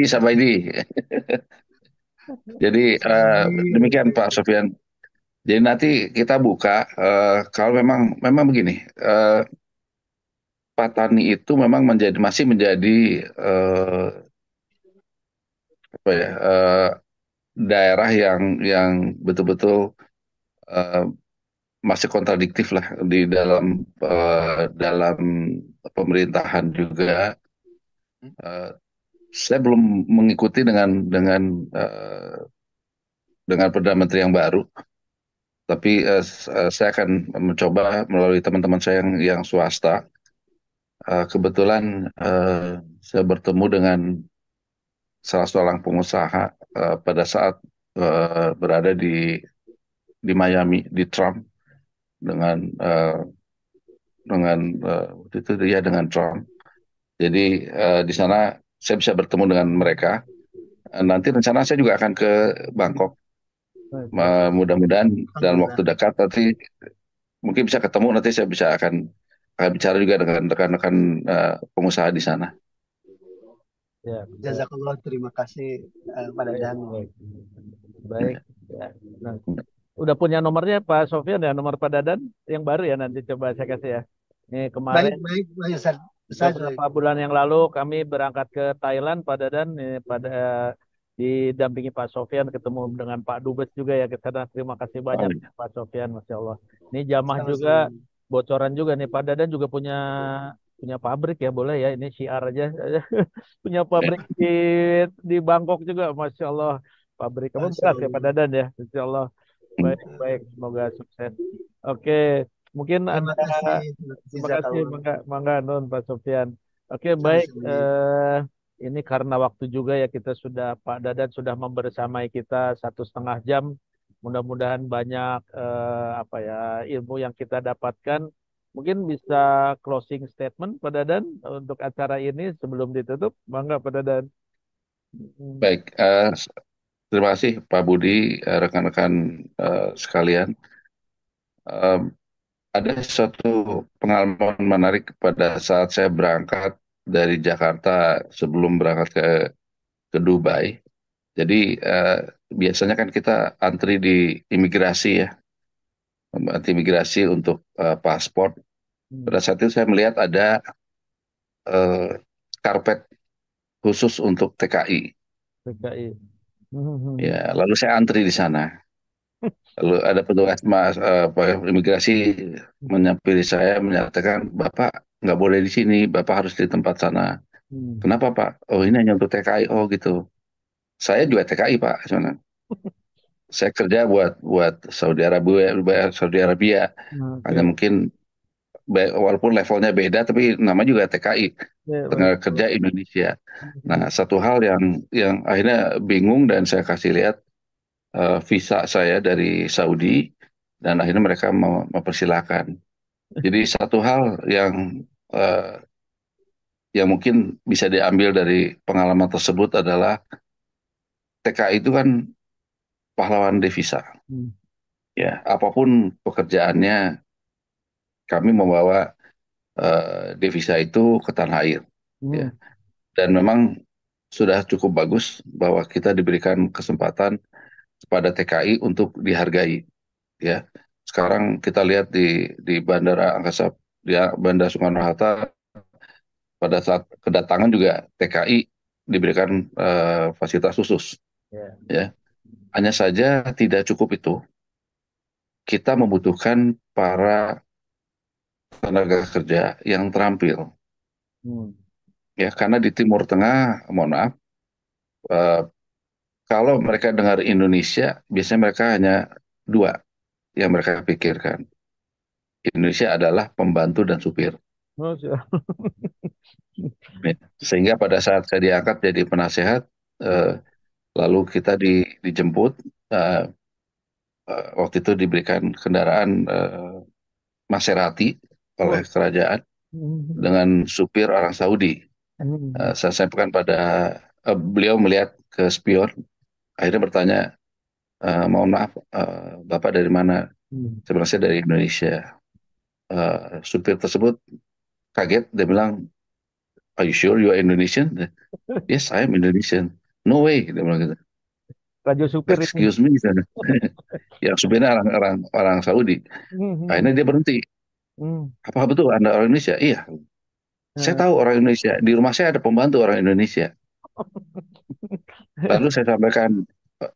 Sabaidi. Jadi demikian Pak Sofian. Jadi nanti kita buka kalau memang begini, Patani itu memang masih menjadi daerah yang betul-betul masih kontradiktif lah di dalam pemerintahan juga. Saya belum mengikuti dengan Perdana Menteri yang baru, tapi saya akan mencoba melalui teman-teman saya yang swasta. Kebetulan saya bertemu dengan salah seorang pengusaha pada saat berada di Miami, di Trump, dengan waktu itu dia dengan Trump. Jadi di sana saya bisa bertemu dengan mereka. Nanti rencana saya juga akan ke Bangkok. Mudah-mudahan dalam waktu dekat nanti mungkin bisa ketemu. Nanti saya akan bicara juga dengan rekan-rekan pengusaha di sana. Ya, jazakallah, terima kasih Pak Dadan. Baik. Ya. Nah, udah punya nomornya Pak Sofian ya, nomor Pak Dadan yang baru ya, nanti coba saya kasih ya. Ini kemarin Baik, Ustaz. beberapa bulan yang lalu kami berangkat ke Thailand Pak Dadan, ini didampingi Pak Sofian, ketemu dengan Pak Dubes juga ya ke sana. Terima kasih banyak Pak Sofian, Masya Allah. Ini jamaah juga bocoran juga nih, Pak Dadan juga punya pabrik ya, boleh ya, ini syiar aja. Punya pabrik di Bangkok juga, Masya Allah. Pabrik kamu beras ya Pak Dadan ya, Insya Allah. Baik, semoga sukses. Oke, mungkin terima kasih, mangga Nun Pak Sofian. Oke, baik. Ini karena waktu juga ya, Pak Dadan sudah membersamai kita 1,5 jam. Mudah-mudahan banyak ilmu yang kita dapatkan. Mungkin bisa closing statement Pak Dadan untuk acara ini sebelum ditutup. Mangga Pak Dadan. Baik, terima kasih Pak Budi, rekan-rekan sekalian. Ada suatu pengalaman menarik pada saat saya berangkat dari Jakarta sebelum berangkat ke Dubai. Jadi biasanya kan kita antri di imigrasi ya, imigrasi untuk paspor. Pada saat itu saya melihat ada karpet khusus untuk TKI. Ya, lalu saya antri di sana. Lalu ada petugas imigrasi menyampiri saya, menyatakan, Bapak nggak boleh di sini, Bapak harus di tempat sana. Kenapa Pak? Oh, ini hanya untuk TKI. Oh gitu. Saya juga TKI Pak. Saya kerja buat Saudi Arabia. Hanya mungkin walaupun levelnya beda, tapi nama juga TKI, Tenaga Kerja Indonesia. Nah, satu hal yang akhirnya bingung dan saya kasih lihat visa saya dari Saudi dan akhirnya mereka mempersilahkan. Jadi satu hal eh, yang mungkin bisa diambil dari pengalaman tersebut adalah TKI itu kan pahlawan devisa. Hmm. Ya, apapun pekerjaannya, kami membawa devisa itu ke tanah air. Ya. Hmm. Dan memang sudah cukup bagus bahwa kita diberikan kesempatan kepada TKI untuk dihargai. Ya, sekarang kita lihat di Bandara Soekarno-Hatta pada saat kedatangan juga TKI diberikan fasilitas khusus. Ya. Ya, hanya saja tidak cukup itu. Kita membutuhkan para tenaga kerja yang terampil. Hmm. Ya, karena di Timur Tengah, mohon maaf, eh, kalau mereka dengar Indonesia, biasanya mereka hanya dua yang mereka pikirkan. Indonesia adalah pembantu dan supir. Oh, Ya. Sehingga pada saat saya diangkat jadi penasehat, lalu kita dijemput, waktu itu diberikan kendaraan Maserati oleh kerajaan dengan supir orang Saudi. Saya sampaikan pada beliau melihat ke spion, akhirnya bertanya, mohon maaf, Bapak dari mana? Sebenarnya dari Indonesia. Supir tersebut kaget, dia bilang, Are you sure you are Indonesian? Yes, I am Indonesian. No way, dia bilang gitu. Radio supir ini. Excuse me, yang supirnya orang Saudi. Akhirnya dia berhenti. Apa betul Anda orang Indonesia? Iya. Saya tahu orang Indonesia. Di rumah saya ada pembantu orang Indonesia. Lalu saya sampaikan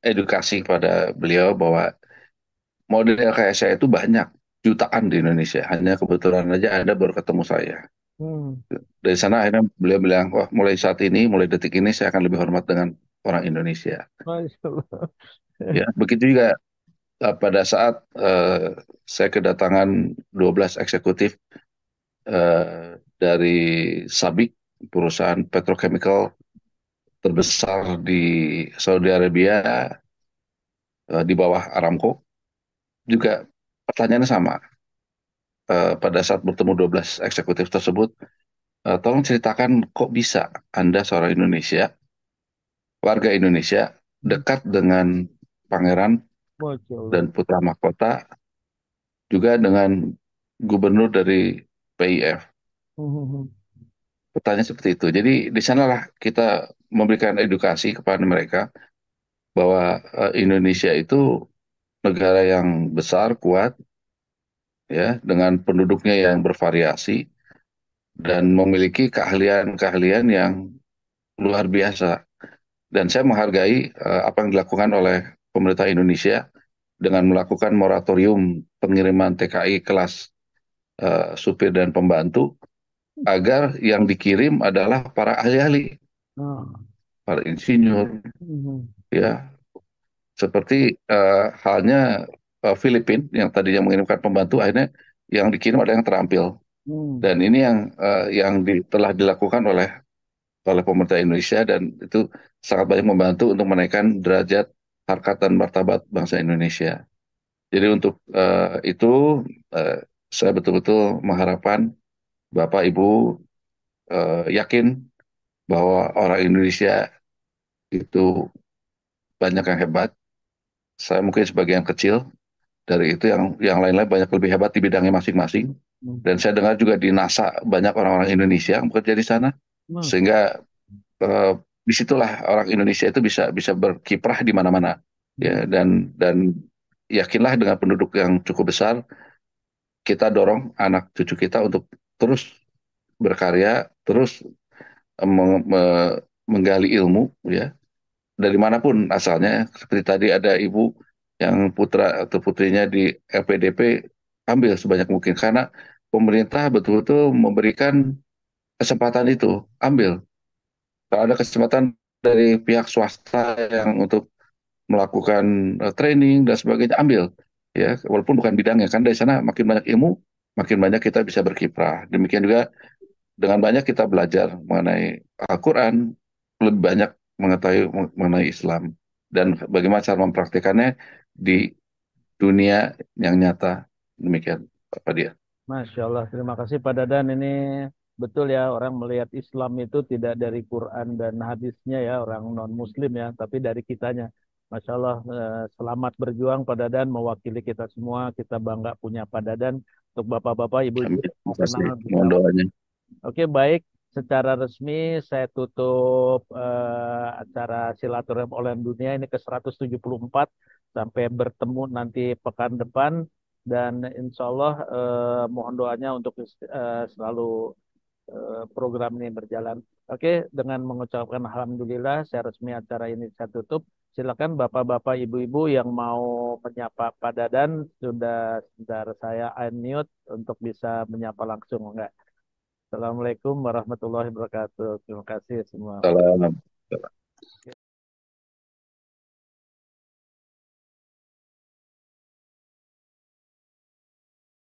edukasi kepada beliau bahwa model kayak saya itu banyak, jutaan di Indonesia. Hanya kebetulan aja Anda baru ketemu saya. Dari sana akhirnya beliau bilang, wah mulai saat ini, mulai detik ini saya akan lebih hormat dengan orang Indonesia. Ya, begitu juga pada saat saya kedatangan 12 eksekutif dari Sabik, perusahaan petrochemical terbesar di Saudi Arabia, di bawah Aramco, juga pertanyaannya sama. Pada saat bertemu 12 eksekutif tersebut, tolong ceritakan kok bisa Anda seorang Indonesia, warga Indonesia, dekat dengan pangeran dan putra mahkota, juga dengan gubernur dari PIF. Pertanyaan seperti itu. Jadi di sanalah kita memberikan edukasi kepada mereka bahwa Indonesia itu negara yang besar, kuat, ya, dengan penduduknya yang bervariasi dan memiliki keahlian-keahlian yang luar biasa. Dan saya menghargai apa yang dilakukan oleh pemerintah Indonesia dengan melakukan moratorium pengiriman TKI kelas supir dan pembantu, agar yang dikirim adalah para ahli-ahli, para insinyur, ya, seperti halnya Filipina yang tadinya mengirimkan pembantu, akhirnya yang dikirim ada yang terampil. Dan ini yang telah dilakukan oleh pemerintah Indonesia, dan itu sangat banyak membantu untuk menaikkan derajat harkat dan martabat bangsa Indonesia. Jadi untuk itu saya betul-betul mengharapkan Bapak Ibu yakin bahwa orang Indonesia itu banyak yang hebat. Saya mungkin sebagian kecil dari itu, yang lain-lain banyak lebih hebat di bidangnya masing-masing. Dan saya dengar juga di NASA banyak orang-orang Indonesia yang bekerja di sana, sehingga disitulah orang Indonesia itu bisa berkiprah di mana-mana. Ya, dan yakinlah dengan penduduk yang cukup besar, kita dorong anak cucu kita untuk terus berkarya, terus menggali ilmu, ya, dari manapun asalnya. Seperti tadi ada ibu yang putra atau putrinya di LPDP, ambil sebanyak mungkin karena pemerintah betul-betul memberikan kesempatan itu, ambil. Kalau ada kesempatan dari pihak swasta yang untuk melakukan training dan sebagainya, ambil, ya, walaupun bukan bidangnya, kan dari sana makin banyak ilmu, makin banyak kita bisa berkiprah. Demikian juga dengan banyak kita belajar mengenai Al-Quran, lebih banyak mengetahui mengenai Islam. dan bagaimana cara mempraktikannya di dunia yang nyata. Demikian, Pak dia. Masya Allah, terima kasih Pak Dadan. Ini betul ya, orang melihat Islam itu tidak dari Quran dan hadisnya ya, orang non-Muslim ya, tapi dari kitanya. Masya Allah, selamat berjuang Pak Dadan, mewakili kita semua. Kita bangga punya Pak Dadan. Untuk bapak-bapak, ibu-ibu Amin. yang mau Terima kasih. kenal bisa. Mohon doanya. Oke, baik. Secara resmi saya tutup acara Silaturahmi Online Dunia ini ke-174. Sampai bertemu nanti pekan depan. Dan insya Allah mohon doanya untuk selalu program ini berjalan. Oke, dengan mengucapkan Alhamdulillah, saya resmi acara ini saya tutup. Silakan Bapak-Bapak, Ibu-Ibu yang mau menyapa Pak Dadan, sudah sebentar saya unmute untuk bisa menyapa langsung. Enggak? Assalamualaikum warahmatullahi wabarakatuh. Terima kasih semua. Salam.